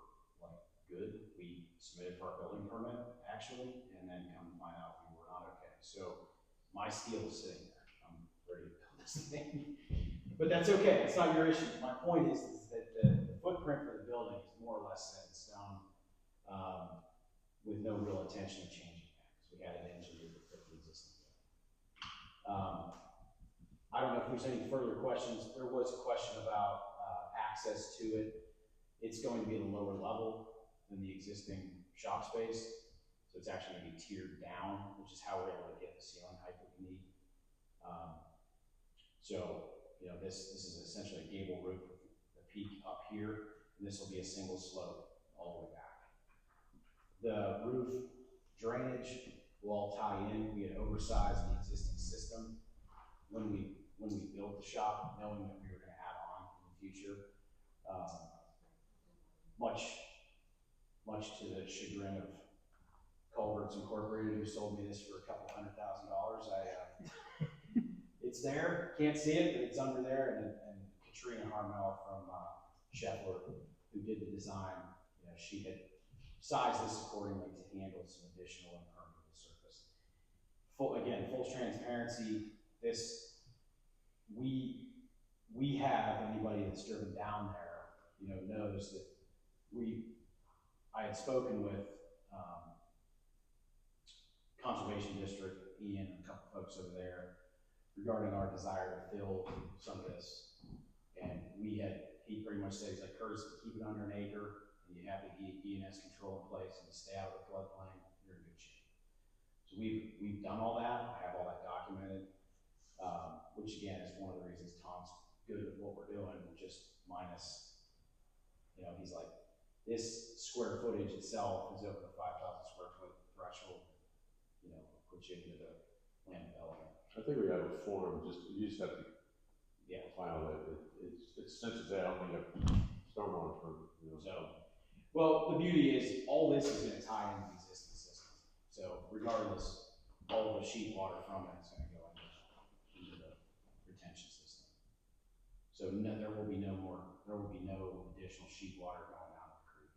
good. We submitted for our building permit, actually, and then come to find out we were not okay. So my steel is sitting there. I'm ready to build this thing. But that's okay. It's not your issue. My point is that the footprint for the building is more or less set in stone, with no real intention of changing that, because we had it engineered to fit the existing building. I don't know if there's any further questions. There was a question about access to it. It's going to be at a lower level than the existing shop space. So it's actually gonna be tiered down, which is how we're able to get the ceiling height that we need. So, you know, this is essentially a gable roof with the peak up here, and this will be a single slope all the way back. The roof drainage will all tie in. We had oversized the existing system when we built the shop, knowing that we were gonna add on in the future. Much to the chagrin of Culverts Incorporated, who sold me this for $200,000. It's there, can't see it, but it's under there, and Katrina Harmel from Scheffler, who did the design, you know, she had sized this accordingly to handle some additional impermeable surface. Full transparency, this, we have, anybody that's driven down there, you know, knows that I had spoken with Conservation District, Ian, and a couple folks over there regarding our desire to fill some of this. And he pretty much said, he's like, Curtis, keep it under an acre, and you have the E&S control in place, and you stay out of the floodplain, you're in good shape. So we've done all that. I have all that documented, which again is one of the reasons Tom's good at what we're doing, just minus, you know, he's like, this square footage itself is over the 5,000 square foot threshold, you know, puts you into the land development. I think we have a form, you just have to file it. It's since it's out, we have stormwater permit, you know. So, well, the beauty is all this is going to tie into the existing system. So regardless, all of the sheet water from it is going to go into the retention system. So there will be no additional sheet water going out of the creek.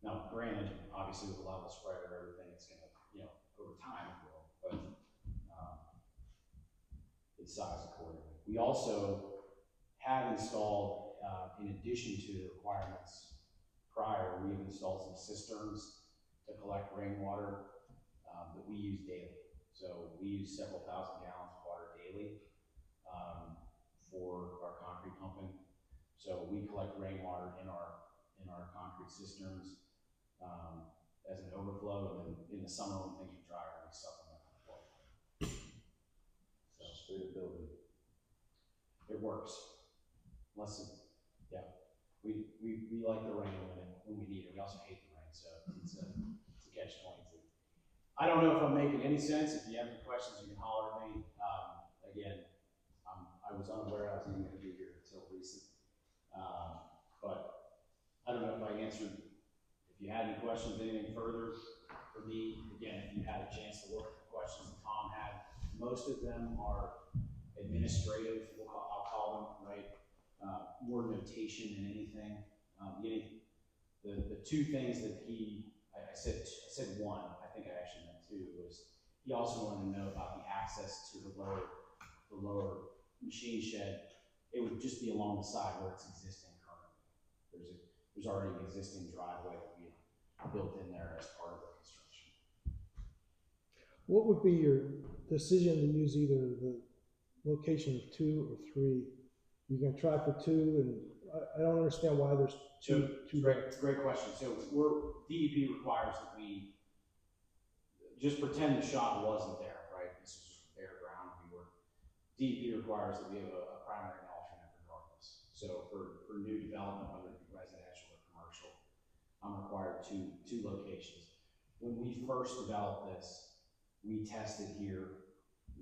Now, granted, obviously with the level spread or everything, it's going to, you know, over time it will, but it's sized accordingly. We also have installed, in addition to the requirements prior, we've installed some cisterns to collect rainwater that we use daily. So we use several thousand gallons of water daily for our concrete pumping. So we collect rainwater in our concrete cisterns as an overflow, and then in the summer when things are drier, we supplement with water. So Sustainability. it works. We like the rain when we need it. We also hate the rain, so it's a catch-22. I don't know if I'm making any sense. If you have any questions, you can holler at me. Again, I was unaware I was even going to be here until recent. But I don't know if I answered. If you had any questions, anything further for me, again, if you had a chance to look at the questions that Tom had, most of them are administrative, I'll call them, right? More notation than anything. The two things that I said one, I think I actually meant two, was he also wanted to know about the access to the lower machine shed. It would just be along the side where it's existing currently. There's already an existing driveway that we had built in there as part of the construction. What would be your decision to use either the location of 2 or 3? You're gonna try for 2, and I don't understand why there's two. Great question. So DEP requires that we just pretend the shop wasn't there, right? This is just bare ground. DEP requires that we have a primary and alternate regardless. So for new development, whether it be residential or commercial, I'm required two locations. When we first developed this, we tested here,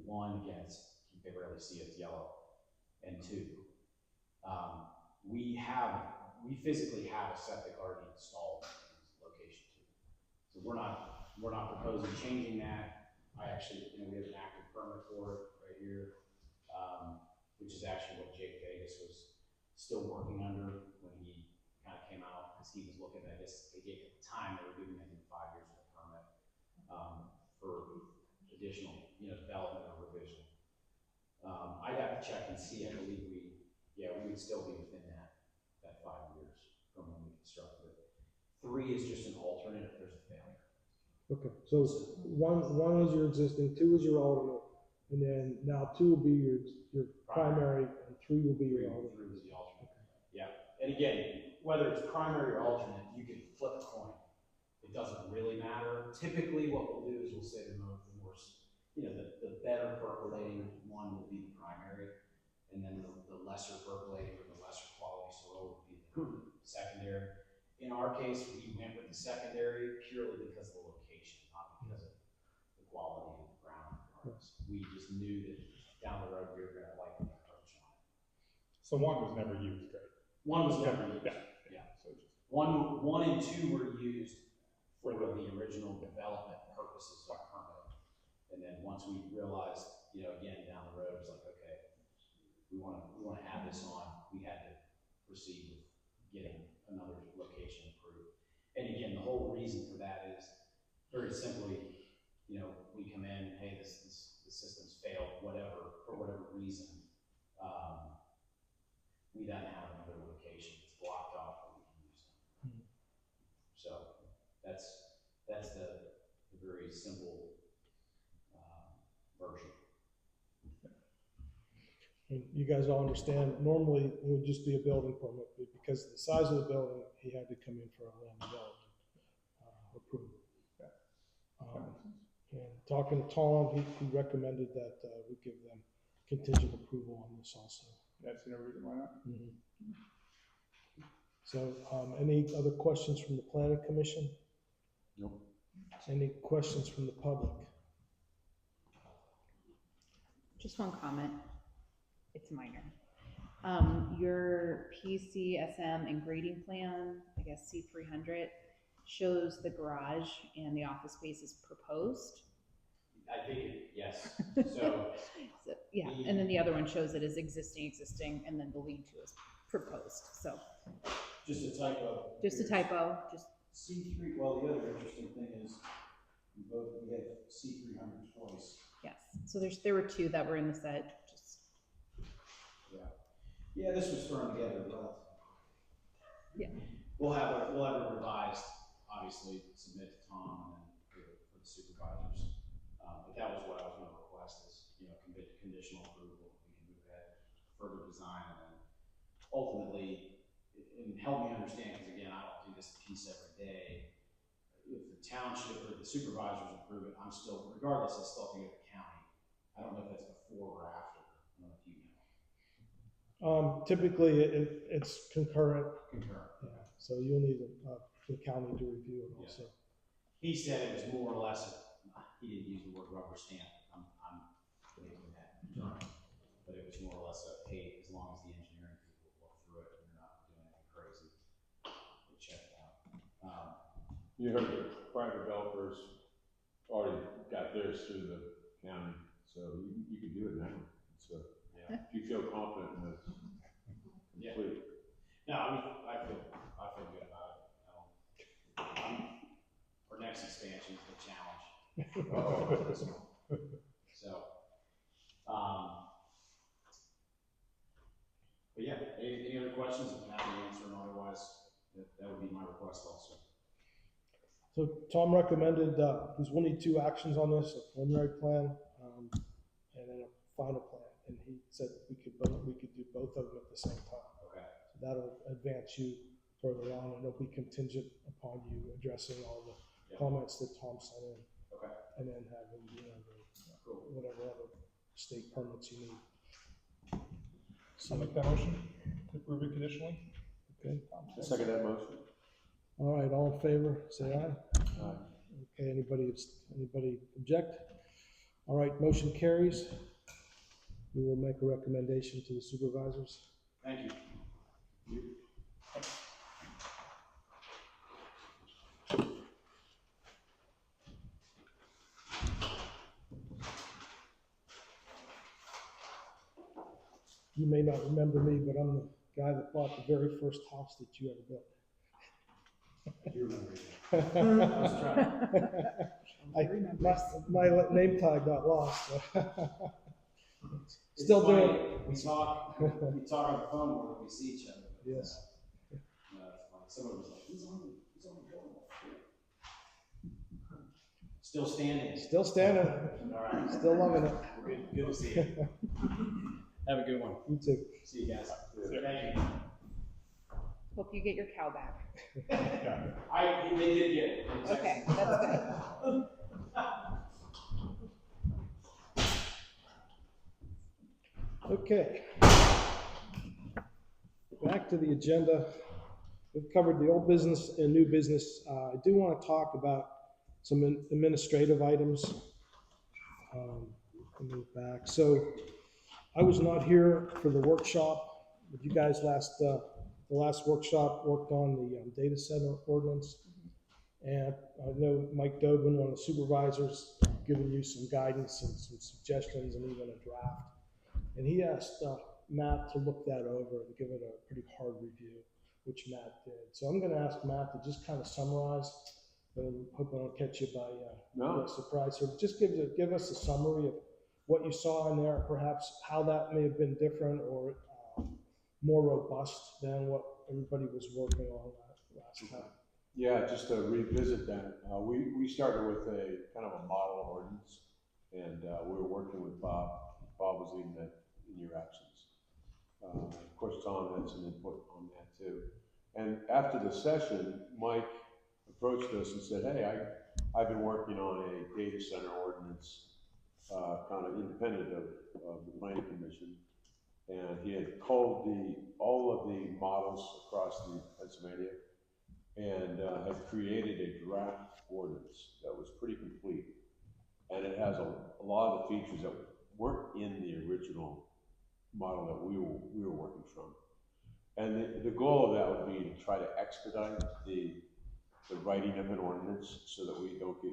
one, against, you can barely see it's yellow, and 2. We physically have a septic already installed in location 2. So we're not proposing changing that. I actually, we have an active permit for it right here, which is actually what Jake Vegas was still working under when he kind of came out, because he was looking at this. At the time, they were giving him 5 years of a permit for additional, development or revision. I'd have to check and see. I believe we would still be within that 5 years from when we constructed it. 3 is just an alternate if there's a failure. Okay, so one is your existing, 2 is your alternate, and then now 2 will be your primary, and 3 will be your alternate. 3 was the alternate. Yeah, And again, whether it's primary or alternate, you can flip a coin. It doesn't really matter. Typically, what we'll do is we'll say the more, the better percolating one will be the primary, and then the lesser percolating or the lesser quality soil will be the secondary. In our case, we went with the secondary purely because of the location, not because of the quality of the ground. We just knew that down the road we were gonna like the approach on it. So one was never used, right? One was never used, Yeah. So just, One and two were used for the original development purposes of permit. And then once we realized, again, down the road, it was like, okay, we wanna add this on, we had to proceed with getting another location approved. And again, the whole reason for that is very simply, we come in, hey, the system's failed, for whatever reason. We then have another location that's blocked off that we can use. So that's the very simple version. And you guys all understand, normally it would just be a building permit, but because of the size of the building, he had to come in for a land development approval. And talking to Tom, he recommended that we give them contingent approval on this also. that's no reason why not. So, any other questions from the planning commission? Nope. Any questions from the public? Just one comment. It's minor. Your PCSM and grading plan, I guess C300, shows the garage and the office space is proposed. I think, yes, so. So, yeah, and then the other one shows it as existing, and then the lean-to is proposed, so. Just a typo. Just a typo, just, C3, well, the other interesting thing is, we have C300 twice. yes. So there were two that were in the set, just, Yeah, this was thrown together relatively. yeah. We'll have it revised, obviously, submit to Tom and then for the supervisors. But that was what I was gonna request is, conditional approval. We can move ahead, further design, and then ultimately, and help me understand, because again, I don't do this piece every day. If the township or the supervisors approve it, I'm still, regardless, I still have to go to the county. I don't know if that's before or after. I don't know if you know. Typically, it's concurrent. Concurrent. Yeah, so you'll need the county to review it also. He said it was more or less, he didn't use the word rubber stamp. I'm making that. But it was more or less a, hey, as long as the engineering people look through it and they're not doing anything crazy, we'll check it out. You heard the private developers already got theirs through the county, so you can do it now. So if you feel confident in this, complete. No, I feel good about it. Our next expansion is the challenge. So, but yeah, any other questions? I'm happy to answer them. Otherwise, that would be my request also. So Tom recommended, because we'll need two actions on this, a preliminary plan, and then a final plan. And he said we could do both of them at the same time. Okay. So that'll advance you further on, and it'll be contingent upon you addressing all the comments that Tom sent in. Okay. And then having, whatever other state permits you need. I'll make that motion to approve it conditionally. Okay. I second that motion. All right, all in favor, say aye. Aye. Okay, anybody object? All right, motion carries. We will make a recommendation to the supervisors. Thank you. You may not remember me, but I'm the guy that bought the very first house that you ever built. You remember it. I was trying. My name tag got lost. So. It's Still funny, doing it. We talk on the phone more than we see each other. But, Yes. it's funny. Someone was like, "Who's on the phone?" Still standing. Still standing. All right. Still loving it. Good to see you. Have a good one. You too. See you guys. Yeah. Thank you. Hope you get your cow back. They did get it. They Okay, texted me. that's good. Okay. Back to the agenda. We've covered the old business and new business. I do want to talk about some administrative items. I'll move back. So I was not here for the workshop, but you guys the last workshop worked on the data center ordinance. And I know Mike Dobin, one of the supervisors, given you some guidance and some suggestions and even a draft. And he asked Matt to look that over and give it a pretty hard review, which Matt did. So I'm going to ask Matt to just kind of summarize, and hope I don't catch you by surprise here. Just give us a summary of what you saw in there, perhaps how that may have been different or more robust than what everybody was working on last time. Yeah, just to revisit that, we started with a kind of a model ordinance, and we were working with Bob. Bob was leading that in your absence. Of course, Tom had some input on that too. And after the session, Mike approached us and said, hey, I've been working on a data center ordinance, kind of independent of the planning commission. And he had culled all of the models across Pennsylvania and had created a draft ordinance that was pretty complete. And it has a lot of the features that weren't in the original model that we were working from. And the goal of that would be to try to expedite the writing of an ordinance so that we don't get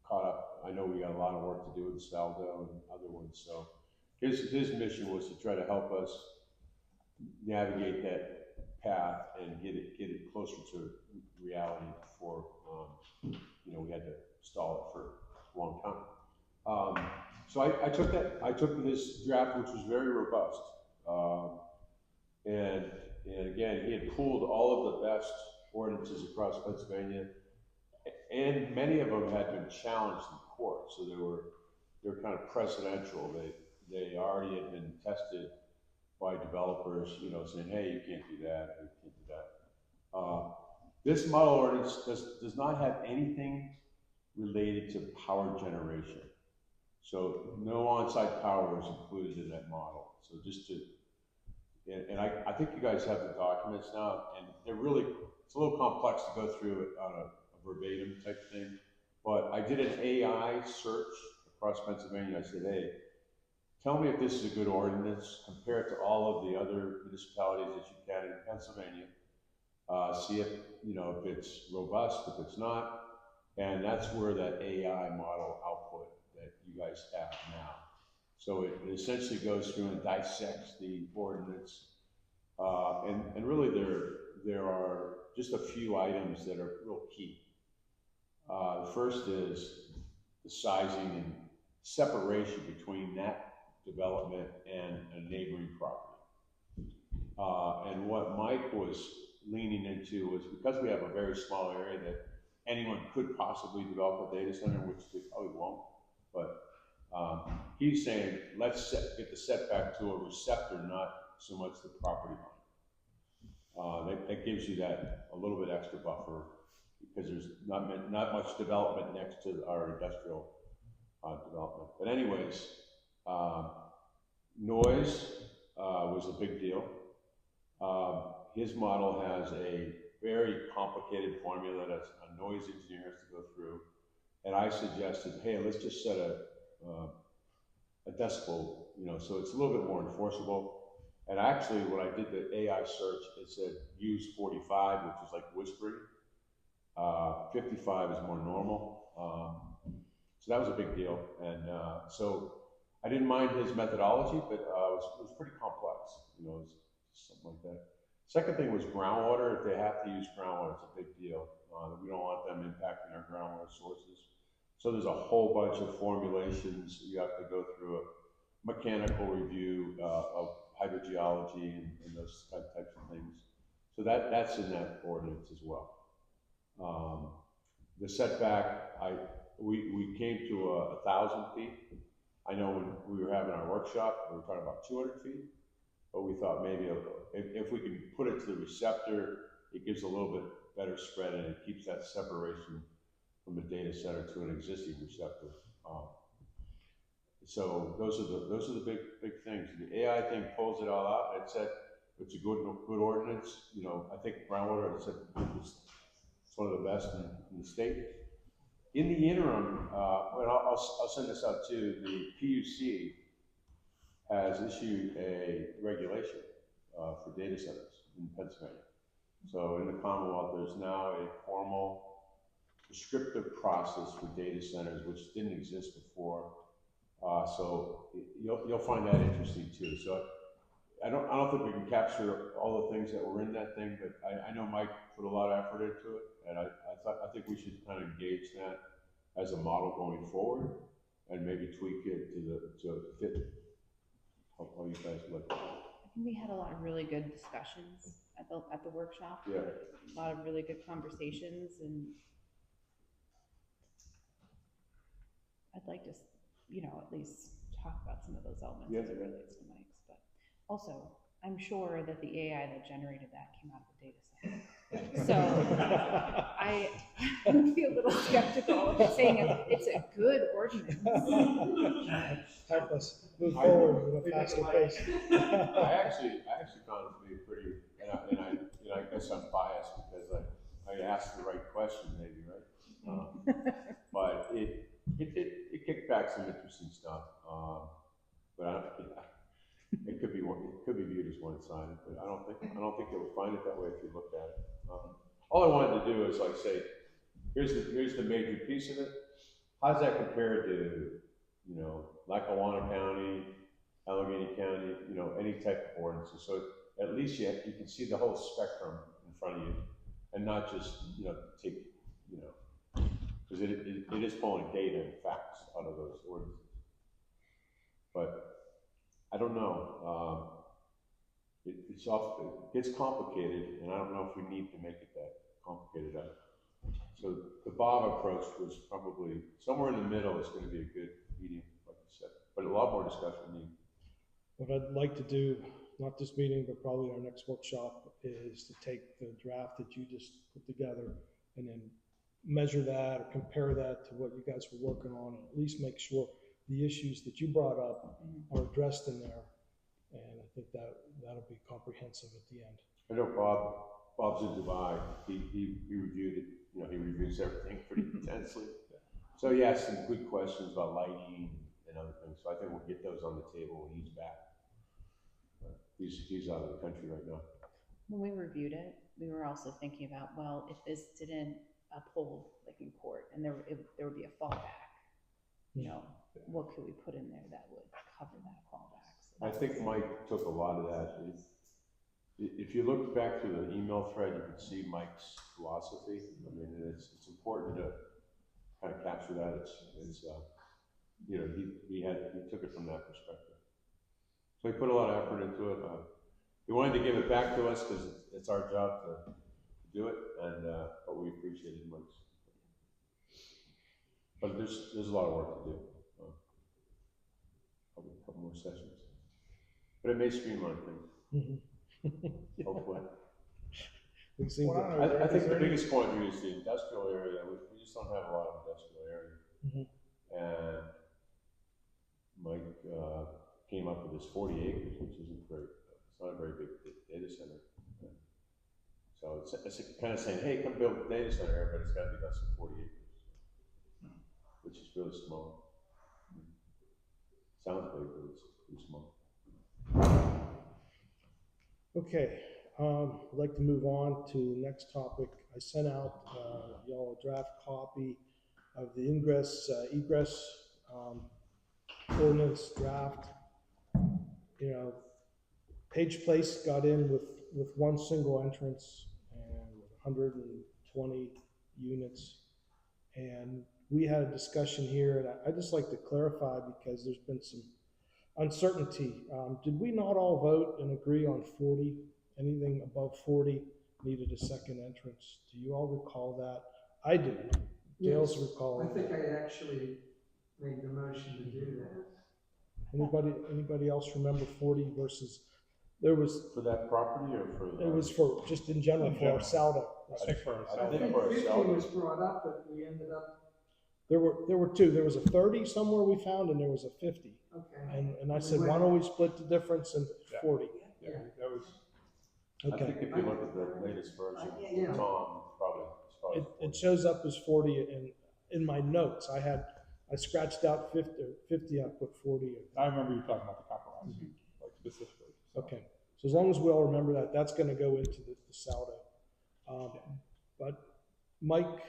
caught up. I know we got a lot of work to do with Saldo and other ones, so his mission was to try to help us navigate that path and get it closer to reality before we had to stall it for a long time. So I took this draft, which was very robust, and again, he had pulled all of the best ordinances across Pennsylvania, and many of them had been challenged in court, so they were kind of precedential. They already had been tested by developers, saying, hey, you can't do that, you can't do that. This model ordinance does not have anything related to power generation. So no on-site power is included in that model. So and I think you guys have the documents now, and it's a little complex to go through it on a verbatim type thing, but I did an AI search across Pennsylvania. I said, hey, tell me if this is a good ordinance, compare it to all of the other municipalities that you can in Pennsylvania, see if it's robust, if it's not, and that's where that AI model output that you guys have now. So it essentially goes through and dissects the ordinance, and really there are just a few items that are real key. The first is the sizing and separation between that development and a neighboring property. And what Mike was leaning into was, because we have a very small area that anyone could possibly develop a data center, which they probably won't, but he's saying, let's get the setback to a receptor, not so much the property line. That gives you a little bit extra buffer, because there's not much development next to our industrial development. But anyways, noise was a big deal. His model has a very complicated formula that a noise engineer has to go through. And I suggested, hey, let's just set a decibel, so it's a little bit more enforceable. And actually, when I did the AI search, it said use 45, which is like whispery. 55 is more normal. So that was a big deal. And so I didn't mind his methodology, but it was pretty complex, something like that. Second thing was groundwater. If they have to use groundwater, it's a big deal. We don't want them impacting our groundwater sources. So there's a whole bunch of formulations. You have to go through a mechanical review of hydrogeology and those types of things. So that's in that ordinance as well. The setback, we came to 1,000 feet. I know when we were having our workshop, we were talking about 200 feet, but we thought maybe if we can put it to the receptor it gives a little bit better spread and it keeps that separation from a data center to an existing receptor. So those are the big things. The AI thing pulls it all out. It said it's a good ordinance. You know, I think groundwater, said it's one of the best in the state. In the interim, and I'll send this out too. The PUC has issued a regulation for data centers in Pennsylvania. So in the Commonwealth, there's now a formal prescriptive process for data centers, which didn't exist before. So you'll find that interesting too. So I don't think we can capture all the things that were in that thing, but I know Mike put a lot of effort into it, and I think we should kind of engage that as a model going forward, and maybe tweak it to fit how you guys look. I think we had a lot of really good discussions at the workshop. Yeah. A lot of really good conversations, and I'd like to, at least talk about some of those elements as it relates to Mike's. But also, I'm sure that the AI that generated that came out of the data center. So I would be a little skeptical of saying it's a good ordinance. Help us move forward at a faster pace. I actually found it to be pretty, and I guess I'm biased because I asked the right question, maybe, right? But it kicked back some interesting stuff. But it could be viewed as one-sided, but I don't think you'll find it that way if you look at it. All I wanted to do is like say, here's the major piece of it. How's that compare to, Lackawanna County, Allegheny County, any type of ordinances? So at least you can see the whole spectrum in front of you, and not just take because it is pulling data and facts out of those ordinances. But I don't know. It gets complicated, and I don't know if we need to make it that complicated. So the Bob approach was probably somewhere in the middle is going to be a good medium, like you said, but a lot more discussion needed. What I'd like to do, not this meeting, but probably our next workshop, is to take the draft that you just put together and then measure that or compare that to what you guys were working on, and at least make sure the issues that you brought up are addressed in there. And I think that'll be comprehensive at the end. I know Bob's in Dubai. He reviewed it. He reviews everything pretty intensely. So he asked some good questions about lighting and other things. So I think we'll get those on the table when he's back. He's out of the country right now. When we reviewed it, we were also thinking about, well, if this didn't uphold like in court and there would be a fallback, what could we put in there that would cover that fallback? So I think Mike took a lot of that. If you look back through the email thread, you can see Mike's philosophy. I mean, it's important to kind of capture that. He took it from that perspective. So he put a lot of effort into it. He wanted to give it back to us because it's our job to do it, and but we appreciated Mike's. But there's a lot of work to do. Probably a couple more sessions. But it may streamline things. Hopefully. I think the biggest point here is the industrial area. We just don't have a lot of industrial area. And Mike came up with this 40 acres, which isn't very, it's not a very big data center. So it's kind of saying, hey, come build a data center here, but it's got to be less than 40 acres, which is really small. Sounds big, but it's pretty small. Okay, I'd like to move on to the next topic. I sent out y'all a draft copy of the egress ordinance draft. Page Place got in with one single entrance and 120 units. And we had a discussion here, and I'd just like to clarify because there's been some uncertainty. Did we not all vote and agree on 40? Anything above 40 needed a second entrance. Do you all recall that? I do. Dale's recalling. I think I actually made the motion to do that. Anybody else remember 40 versus There was, For that property or for? it was for, just in general, for our saldo. I think for I ourselves. think think for 50 ourselves. was brought up, but we ended up, There were two, there was a 30 somewhere we found, and there was a 50. okay. And I said, why don't we split the difference in 40? Yeah, that was, I Okay. think if you look at the latest version, Yeah. Tom, it's probably. It shows up as 40, and in my notes, I scratched out 50, I put 40. I remember you talking about the compromise, like specifically. So. Okay, so as long as we all remember that, that's gonna go into the saldo. But Mike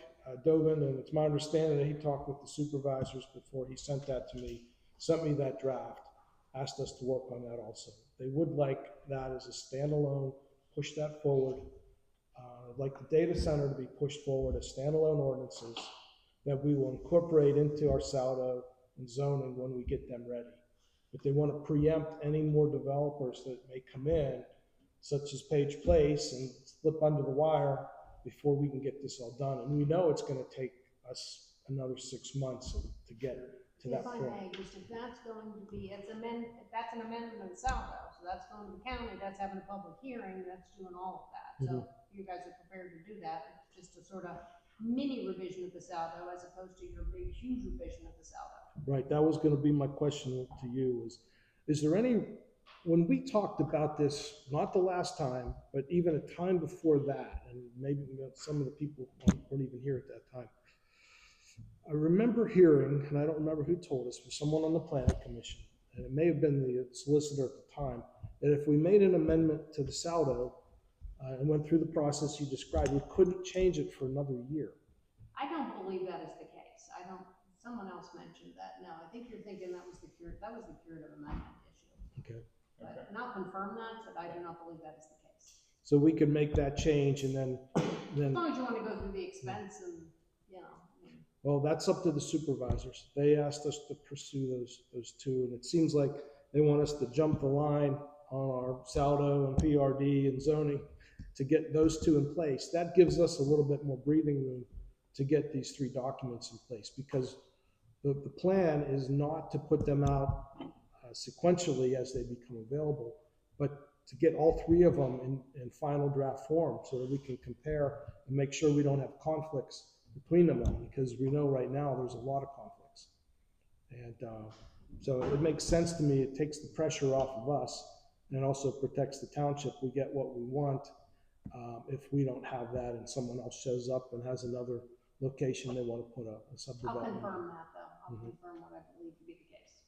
Dovin, and it's my understanding that he talked with the supervisors before he sent that to me, sent me that draft, asked us to work on that also. They would like that as a standalone, push that forward. Like the data center to be pushed forward as standalone ordinances that we will incorporate into our saldo and zoning when we get them ready. But they want to preempt any more developers that may come in, such as Page Place, and slip under the wire before we can get this all done. And we know it's going to take us another 6 months to get to that If I point. may, just if that's going to be, if that's an amendment of the saldo, so that's going to the county, that's having a public hearing, that's doing all of that. So you guys are prepared to do that, it's just a sort of mini revision of the saldo as opposed to your big, huge revision of the saldo. Right, that was going to be my question to you is there any, when we talked about this, not the last time, but even a time before that, and maybe some of the people weren't even here at that time, I remember hearing, and I don't remember who told us, but someone on the planning commission, and it may have been the solicitor at the time, that if we made an amendment to the saldo and went through the process you described, we couldn't change it for another year. I don't believe that is the case. Someone else mentioned that. No, I think you're thinking that was the curative amendment issue. Okay. But, and I'll confirm that, but I do not believe that is the case. So we could make that change and then As long as you want to go through the expense and, you know. well, that's up to the supervisors. They asked us to pursue those two, and it seems like they want us to jump the line on our saldo and PRD and zoning to get those two in place. That gives us a little bit more breathing room to get these 3 documents in place, because the plan is not to put them out sequentially as they become available, but to get all 3 of them in final draft form so that we can compare and make sure we don't have conflicts between them all, because we know right now there's a lot of conflicts. And so it makes sense to me. It takes the pressure off of us and also protects the township. We get what we want. If we don't have that and someone else shows up and has another location they want to put a I'll subdivision. confirm that though. I'll confirm what I believe to be the case.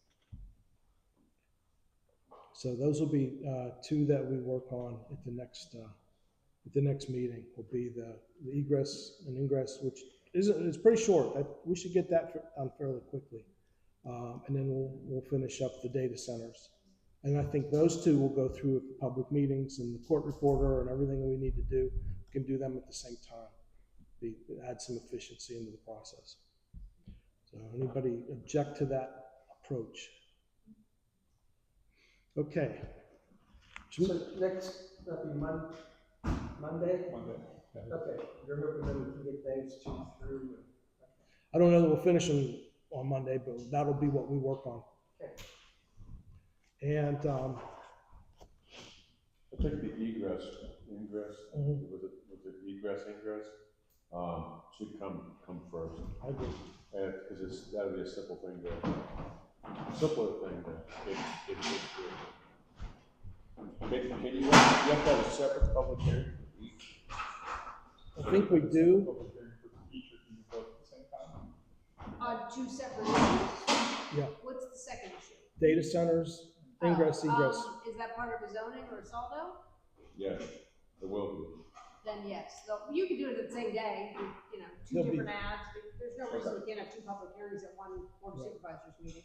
So those will be 2 that we work on at the next meeting. Will be the egress and ingress, which is pretty short. We should get that done fairly quickly, and then we'll finish up the data centers. And I think those 2 will go through at the public meetings and the court reporter and everything we need to do. We can do them at the same time. Add some efficiency into the process. So anybody object to that approach? Okay. So next, that'll be Monday? Monday. Okay, you're hoping that we can get those 2 through. I don't know that we'll finish them on Monday, but that'll be what we work on. Okay. And I think the ingress, with the egress, ingress, should come first. I agree. Because that'll be a simpler thing to get through. Can you have to have a separate public hearing for each? I think we do. Public hearing for each of you both at the same time. 2 separate issues. Yeah. What's the second issue? Data centers, ingress, egress. Is that part of a zoning or a saldo? Yes, it will be. Then yes, so you can do it at the same day, you know, 2 There'll be- different ads. There's no reason we can't have 2 public hearings at one board of supervisors meeting.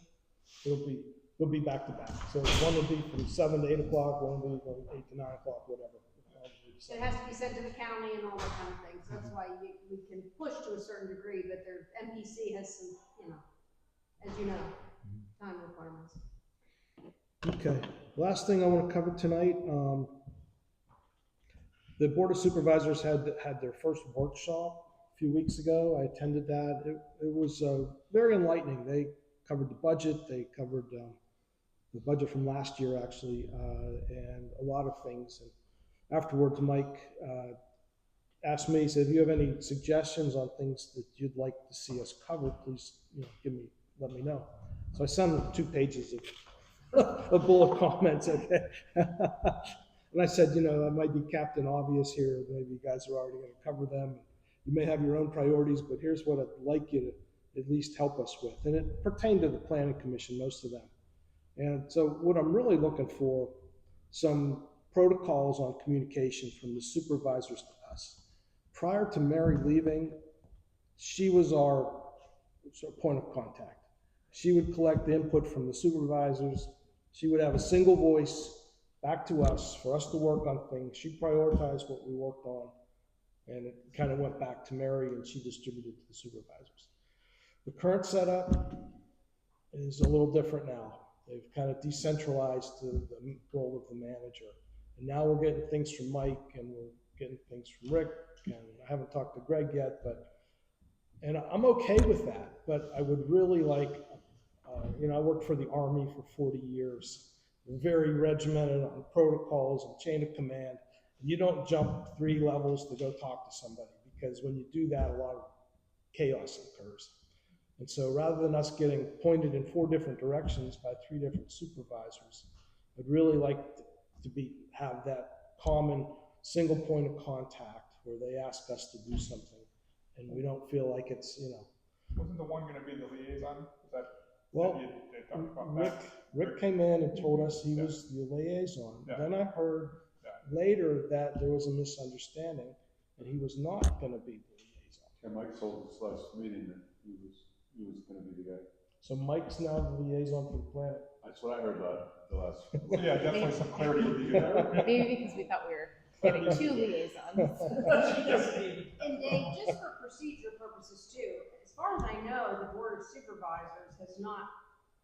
They'll be back to back. So one will be from 7 to 8 o'clock, one will be from 8 to 9 o'clock, whatever. It has to be sent to the county and all that kind of thing, so that's why we can push to a certain degree, but their MPC has some, you know, as you know, time requirements. Okay, last thing I want to cover tonight, the Board of Supervisors had their first workshop a few weeks ago. I attended that. It was very enlightening. They covered the budget, they covered the budget from last year actually, and a lot of things. And afterwards, Mike asked me, he said, if you have any suggestions on things that you'd like to see us cover, please, let me know. So I sent him 2 pages of bullet comments, okay? And I said, that might be Captain Obvious here. Maybe you guys are already going to cover them. You may have your own priorities, but here's what I'd like you to at least help us with. And it pertained to the Planning Commission, most of them. And so what I'm really looking for, some protocols on communication from the supervisors to us. Prior to Mary leaving, she was our sort of point of contact. She would collect the input from the supervisors. She would have a single voice back to us for us to work on things. She prioritized what we worked on, and it kind of went back to Mary, and she distributed to the supervisors. The current setup is a little different now. They've kind of decentralized the role of the manager. And now we're getting things from Mike, and we're getting things from Rick, and I haven't talked to Greg yet, and I'm okay with that, but I would really like, I worked for the Army for 40 years, very regimented on protocols and chain of command. You don't jump 3 levels to go talk to somebody, because when you do that, a lot of chaos occurs. And so rather than us getting pointed in 4 different directions by 3 different supervisors, I'd really like to have that common single point of contact where they ask us to do something, and we don't feel like it's, Wasn't the one gonna be the liaison? Is that? Well, they talked about that? Rick came in and told us he was the liaison. Yeah. Then I heard later that there was a misunderstanding, and he was not gonna be the liaison. Yeah, Mike told us last meeting that he was gonna be the guy. So Mike's now the liaison for the planet. That's what I heard about the last. Yeah, definitely some clarity would be good. Maybe because we thought we were getting 2 liaisons. And Dave, just for procedure purposes too, as far as I know, the Board of Supervisors has not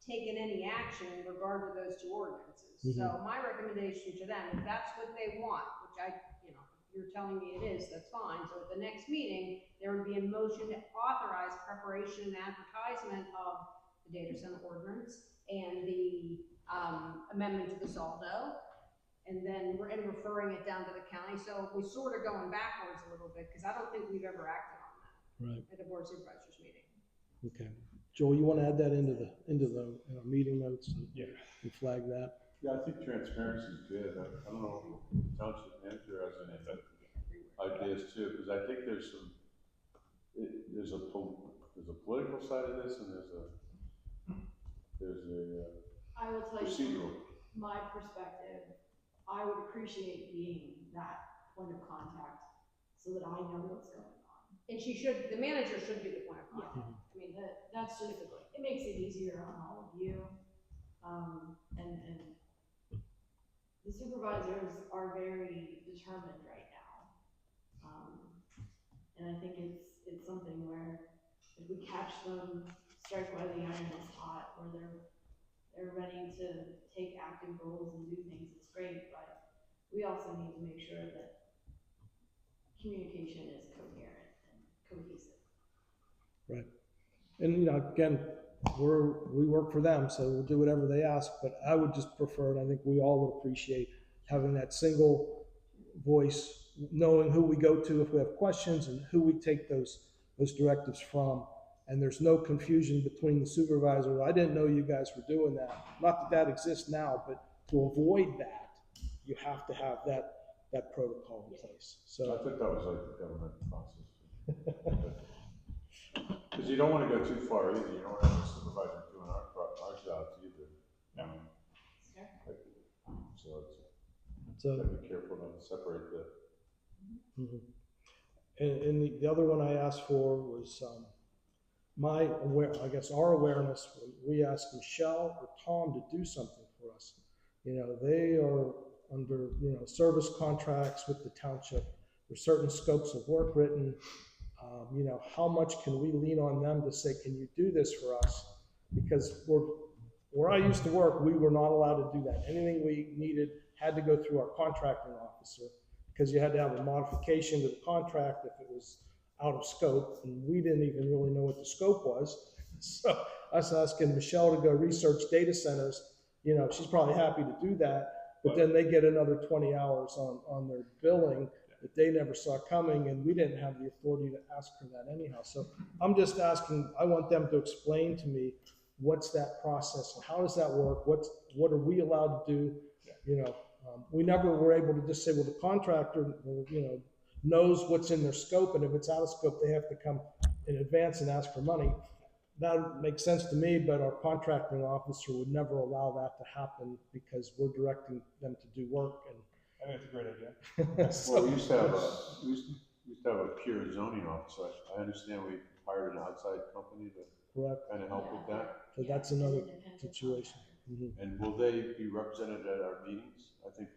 taken any action in regard to those 2 ordinances. So my recommendation to them, if that's what they want, which if you're telling me it is, that's fine. So at the next meeting, there would be a motion to authorize preparation and advertisement of the data center ordinance and the amendment to the saldo, and then referring it down to the county. So we're sort of going backwards a little bit, because I don't think we've ever acted on that at the Board of Supervisors meeting. Okay. Joel, you want to add that into our meeting notes and flag that? Yeah, I think transparency is good. I don't know if the township manager has any ideas too, because I think there's a political side of this, and there's a I will tell procedural. you, from my perspective, I would appreciate being that point of contact so that I know what's going on. And the manager should be the point of contact. I mean, that's just, it makes it easier on all of you. And the supervisors are very determined right now. And I think it's something where if we catch them, strike while the iron is hot, or they're ready to take active roles and do things, it's great, but we also need to make sure that communication is coherent and cohesive. Right. And, again, we work for them, so we'll do whatever they ask, but I would just prefer, and I think we all would appreciate having that single voice, knowing who we go to if we have questions and who we take those directives from. And there's no confusion between the supervisors. I didn't know you guys were doing that. Not that exists now, but to avoid that, you have to have that protocol in place. So I think that was like the government process. Because you don't want to go too far either. You don't want to have a supervisor doing our jobs either. So be careful not to separate the. And the other one I asked for was our awareness. When we asked Michelle or Tom to do something for us, they are under service contracts with the township. There's certain scopes of work written. How much can we lean on them to say, can you do this for us? Because where I used to work, we were not allowed to do that. Anything we needed had to go through our contracting officer, because you had to have a modification to the contract if it was out of scope, and we didn't even really know what the scope was. So I was asking Michelle to go research data centers you know, she's probably happy to do that, but then they get another 20 hours on their billing that they never saw coming, and we didn't have the authority to ask her that anyhow. So I'm just asking, I want them to explain to me, what's that process and how does that work? What are we allowed to do? You know, we never were able to just say, well, the contractor, you know, knows what's in their scope, and if it's out of scope, they have to come in advance and ask for money. That makes sense to me, but our contracting officer would never allow that to happen because we're directing them to do work. And I think it's a great idea. so, Well, we used to have a pure zoning officer. I understand we hired an outside company to correct. kind of help with that. So that's another situation. Mm-hmm. And will they be represented at our meetings? I think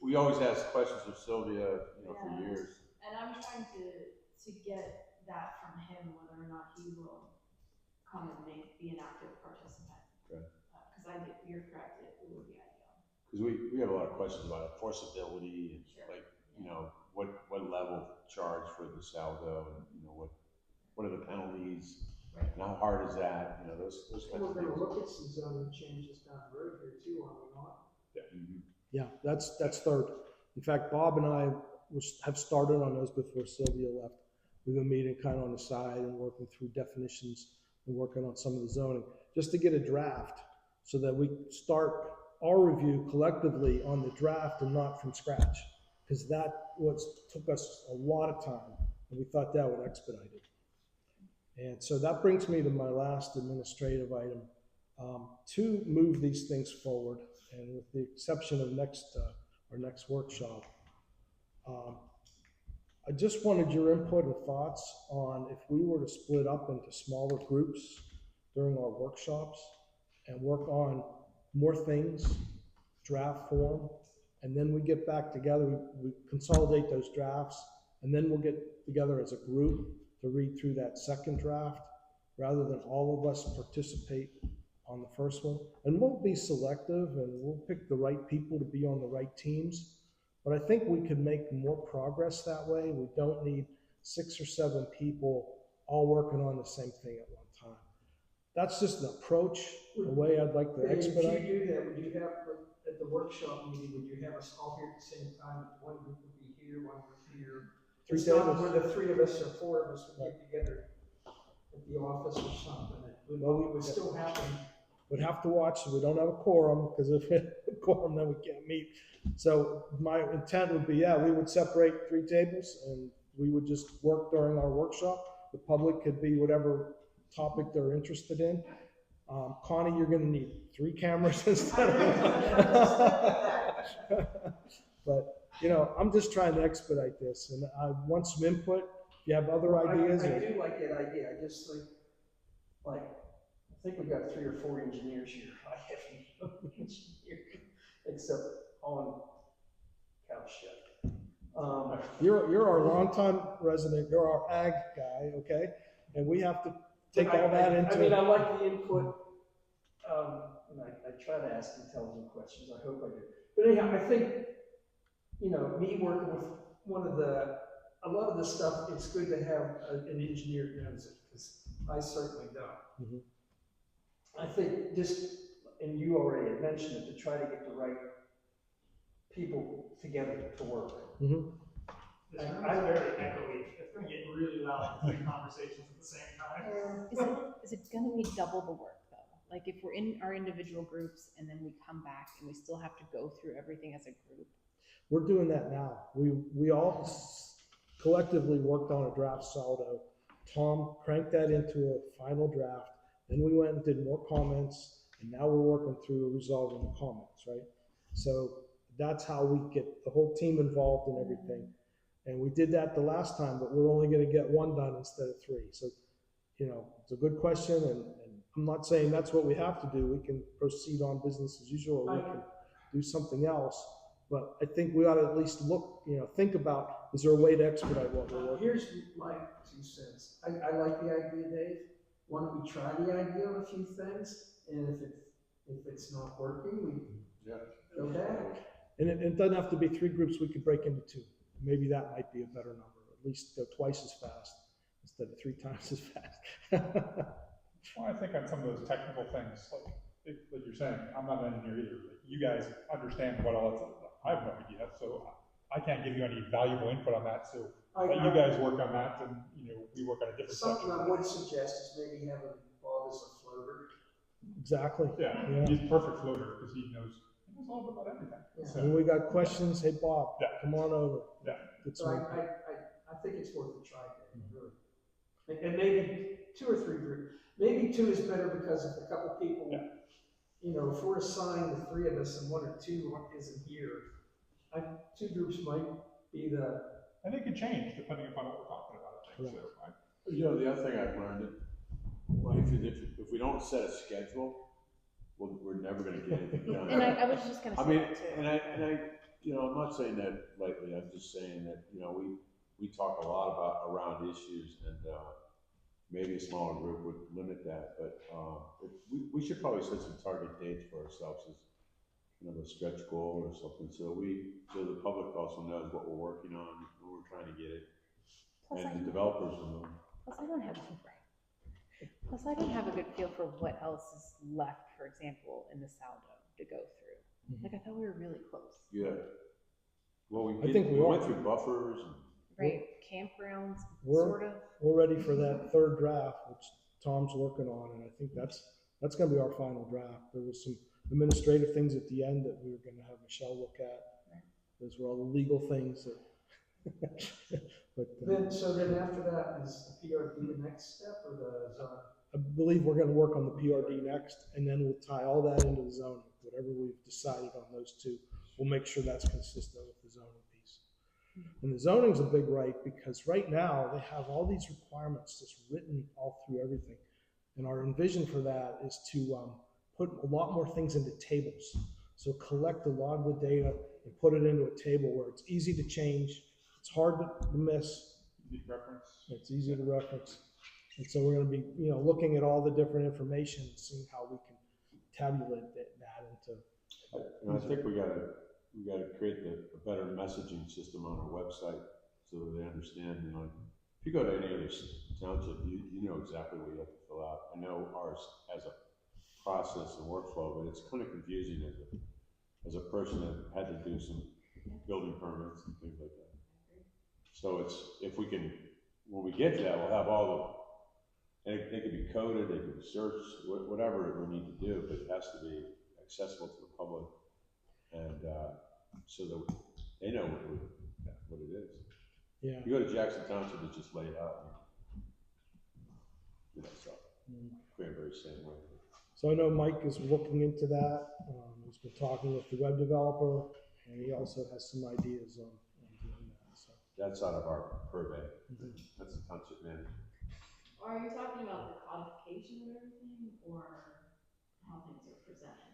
we always ask questions of Sylvia, you know, for years. And I'm trying to get that from him, whether or not he will come and be an active participant. Okay. Because you're correct, it would be ideal. Because we have a lot of questions about enforceability and like, you know, what level charge for the saldo, and you know, what are the penalties, and how hard is that? You know, those kinds We're of gonna things. look at some zoning changes down the road here too, are we not? Yeah, that's third. In fact, Bob and I have started on those before Sylvia left. We've been meeting kind of on the side and working through definitions and working on some of the zoning, just to get a draft so that we start our review collectively on the draft and not from scratch. Because that took us a lot of time, and we thought that would expedite it. And so that brings me to my last administrative item. To move these things forward, and with the exception of our next workshop, I just wanted your input and thoughts on if we were to split up into smaller groups during our workshops and work on more things, draft form, and then we get back together, we consolidate those drafts, and then we'll get together as a group to read through that second draft, rather than all of us participate on the first one. And we'll be selective, and we'll pick the right people to be on the right teams. But I think we can make more progress that way. We don't need 6 or 7 people all working on the same thing at one time. That's just an approach, the way I'd like to expedite. If you do that, would you have, at the workshop meeting, would you have us all here at the same time? One group would be here, one group here. It's not where the 3 of us or 4 of us would get together at the office or something. It would still happen. We'd have to watch, so we don't have a quorum, because if we have a quorum, then we can't meet. So my intent would be, we would separate 3 tables, and we would just work during our workshop. The public could be whatever topic they're interested in. Connie, you're gonna need 3 cameras instead of But, you know, I'm just trying to expedite this, and I want some input. If you have other ideas. I do like that idea. I just think, I think we've got 3 or 4 engineers here. I have no engineer, except on couch shit. You're our longtime resident, you're our ag guy, okay? And we have to take all that into. I mean, I like the input, and I try to ask intelligent questions. I hope I do. But anyhow, I think, you know, me working with a lot of the stuff, it's good to have an engineer who knows it, because I certainly don't. Mm-hmm. I think just, and you already had mentioned it, to try to get the right people together to work. Mm-hmm. This room is very echoey. It's going to get really loud if we have conversations at the same time. Is it gonna be double the work though? Like if we're in our individual groups and then we come back and we still have to go through everything as a group? We're doing that now. We all collectively worked on a draft saldo. Tom cranked that into a final draft. Then we went and did more comments, and now we're working through resolving the comments, right? So that's how we get the whole team involved in everything. And we did that the last time, but we're only gonna get 1 done instead of 3. So, you know, it's a good question, and I'm not saying that's what we have to do. We can proceed on business as usual, or we can do something else. But I think we ought to at least look, you know, think about, is there a way to expedite what we're working? Here's my 2 cents. I like the idea, Dave. Why don't we try the idea on a few things, and if it's not working, we go back. And it doesn't have to be 3 groups. We could break into 2. Maybe that might be a better number. At least go twice as fast instead of 3 times as fast. Well, I think on some of those technical things, like like you're saying, I'm not an engineer either, but you guys understand what all that's, I have no idea, so I can't give you any valuable input on that, so let you guys work on that, and, we work on a different Something section. I would suggest is maybe having Bob as a floater. Exactly. Yeah, he's a perfect floater, because he knows all about everything. Yeah. So, When we got questions, hey, Bob, Yeah. come on over. Yeah. Get So some I think it's worth a try, really. And maybe 2 or 3 groups. Maybe 2 is better because if a couple people, Yeah. If we're assigned the 3 of us and 1 or 2 isn't here, 2 groups might be the. and it can change depending upon what we're talking about, I think, so, right? The other thing I've learned, if we don't set a schedule, we're never gonna get anything done. And I was just gonna I say mean, that too. and I, I'm not saying that lightly, I'm just saying that, we talk a lot about around issues, and, maybe a smaller group would limit that, but, we should probably set some target dates for ourselves as kind of a stretch goal or something, so the public also knows what we're working on, when we're trying to get it, and the developers will know. Plus, I don't have a good feel for what else is left, for example, in the Saldo to go through. Like, I thought we were really close. Yeah. Well, I think we went are. through buffers and. Right, campgrounds, We're- sort of. We're ready for that 3rd draft, which Tom's working on, and I think that's gonna be our final draft. There was some administrative things at the end that we were gonna have Michelle look at. Those were all the legal things that, but, Then after that, is the PRD the next step or the zone? I believe we're gonna work on the PRD next, and then we'll tie all that into the zoning. Whatever we've decided on those 2, we'll make sure that's consistent with the zoning piece. And the zoning's a big right, because right now, they have all these requirements just written all through everything. And our envision for that is to put a lot more things into tables. So collect a lot of the data and put it into a table where it's easy to change, it's hard to miss, Easy to reference. it's easy to reference. And so we're gonna be, looking at all the different information, and seeing how we can tabulate that into. And I think we gotta create a better messaging system on our website, so that they understand, if you go to any other township, you know exactly what you have to fill out. I know ours has a process and workflow, but it's kind of confusing as a person that had to do some building permits and things like that. So if we can, when we get to that, we'll have all and they can be coded, they can be searched, whatever we need to do, but it has to be accessible to the public, and so that they know what it is. Yeah. You go to Jackson Township, it's just laid out. So Cranberry same way. So I know Mike is looking into that. He's been talking with the web developer, and he also has some ideas on doing that. So That's out of our purvey. That's the township manager. Are you talking about the codification of everything, or how things are presented?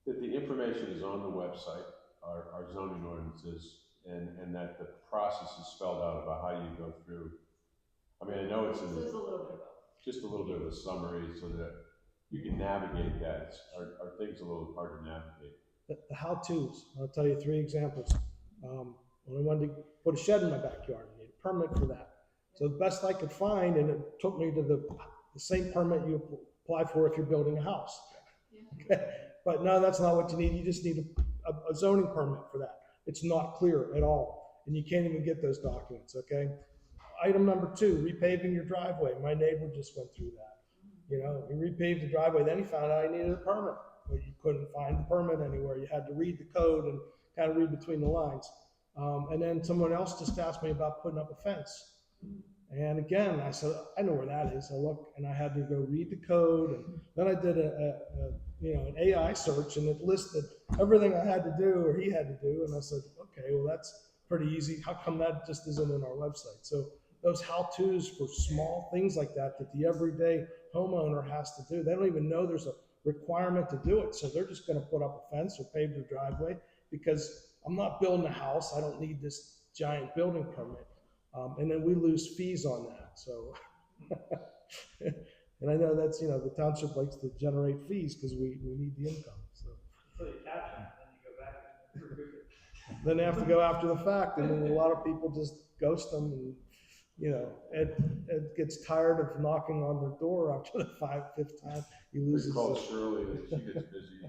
That the information is on the website, our zoning ordinances, and that the process is spelled out about how you go through. I mean, I know it's So it's a little bit of both. just a little bit of a summary so that you can navigate that. Our thing's a little hard to navigate. the how-tos, I'll tell you 3 examples. When I wanted to put a shed in my backyard, I needed a permit for that. So the best I could find, and it took me to the same permit you apply for if you're building a house. Okay. But no, that's not what you need. You just need a zoning permit for that. It's not clear at all, and you can't even get those documents, okay? Item number 2, repaving your driveway. My neighbor just went through that. He repaved the driveway, then he found out he needed a permit. Well, you couldn't find the permit anywhere. You had to read the code and kind of read between the lines. And then someone else just asked me about putting up a fence. And again, I said, I know where that is. I looked, and I had to go read the code, and then I did an AI search, and it listed everything I had to do or he had to do. And I said, okay, well, that's pretty easy. How come that just isn't in our website? So those how-tos for small things like that the everyday homeowner has to do. They don't even know there's a requirement to do it. So they're just going to put up a fence or pave their driveway because I'm not building a house. I don't need this giant building permit. And then we lose fees on that. So, and I know that's, the township likes to generate fees because we need the income. So you catch them, then you go back and remove it. then they have to go after the fact, and then a lot of people just ghost them, and Ed gets tired of knocking on their door after the 5th, 5th time. he We loses. call it. Shirley, and she gets busy,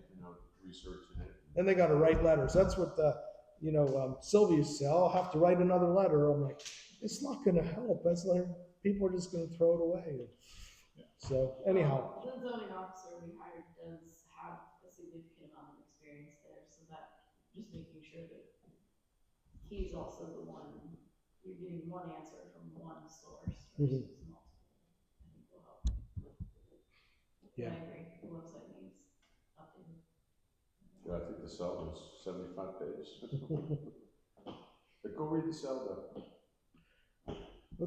researching it. Then they got to write letters. That's what Sylvia used to say. I'll have to write another letter. I'm like, it's not going to help. That's like people are just going to throw it away. So anyhow, The zoning officer we hired does have a significant amount of experience there, so that just making sure that he's also the one, you're getting one answer from one source versus multiple, I think will help. Yeah. I agree, the website needs updating. Yeah, I think the cell was 75 pages. But go read the cell though.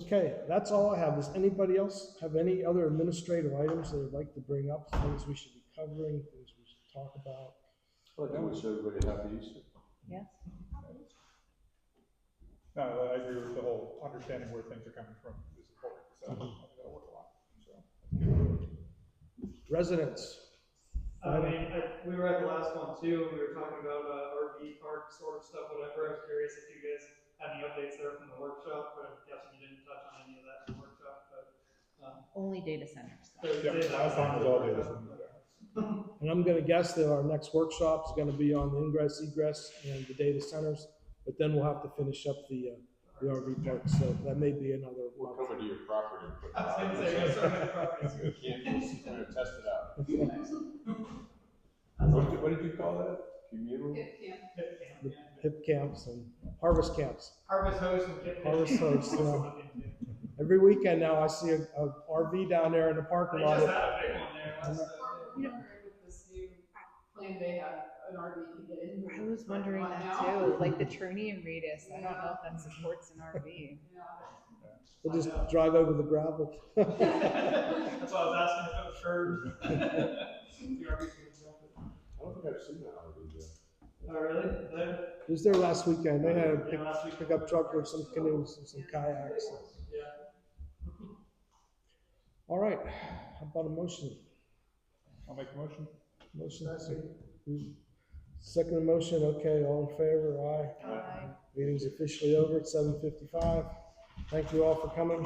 okay, that's all I have. Does anybody else have any other administrative items they would like to bring up? Things we should be covering, things we should talk about? I wish everybody happy Easter. Yes. No, I agree with the whole understanding where things are coming from is important, so I think that'll work a lot, so. Residents. I mean, we were at the last one too, and we were talking about RV park sort of stuff, whatever. I was curious if you guys had any updates there from the workshop, but I'm guessing you didn't touch on any of that in the workshop, but. Only data centers. Yeah, last time was all data centers. And I'm gonna guess that our next workshop is gonna be on the ingress, egress, and the data centers, but then we'll have to finish up the RV park, so that may be another We're month. coming to your property. and put- I was gonna say, go start with the properties. We're gonna test it out. What did you call that? Communal? Hip camps and harvest camps. Harvest host and kit. Harvest host, yeah. Every weekend now, I see a RV down there in the parking They lot. just had a big one there. Last, With this new plan, they have an RV to get in. I was wondering that too, like the turning radius, I don't know if that supports an RV. We'll just drive over the gravel. That's why I was asking if it was curved. The RV's I don't think I've seen that RV yet. Oh, really? It was there last weekend. They had a Yeah, last week. pickup truck with some canoes and some kayaks. Yeah. All right, how about a motion? I'll make a motion. Second motion, okay, all in favor, aye. Aye. Meeting's officially over at 7:55. Thank you all for coming.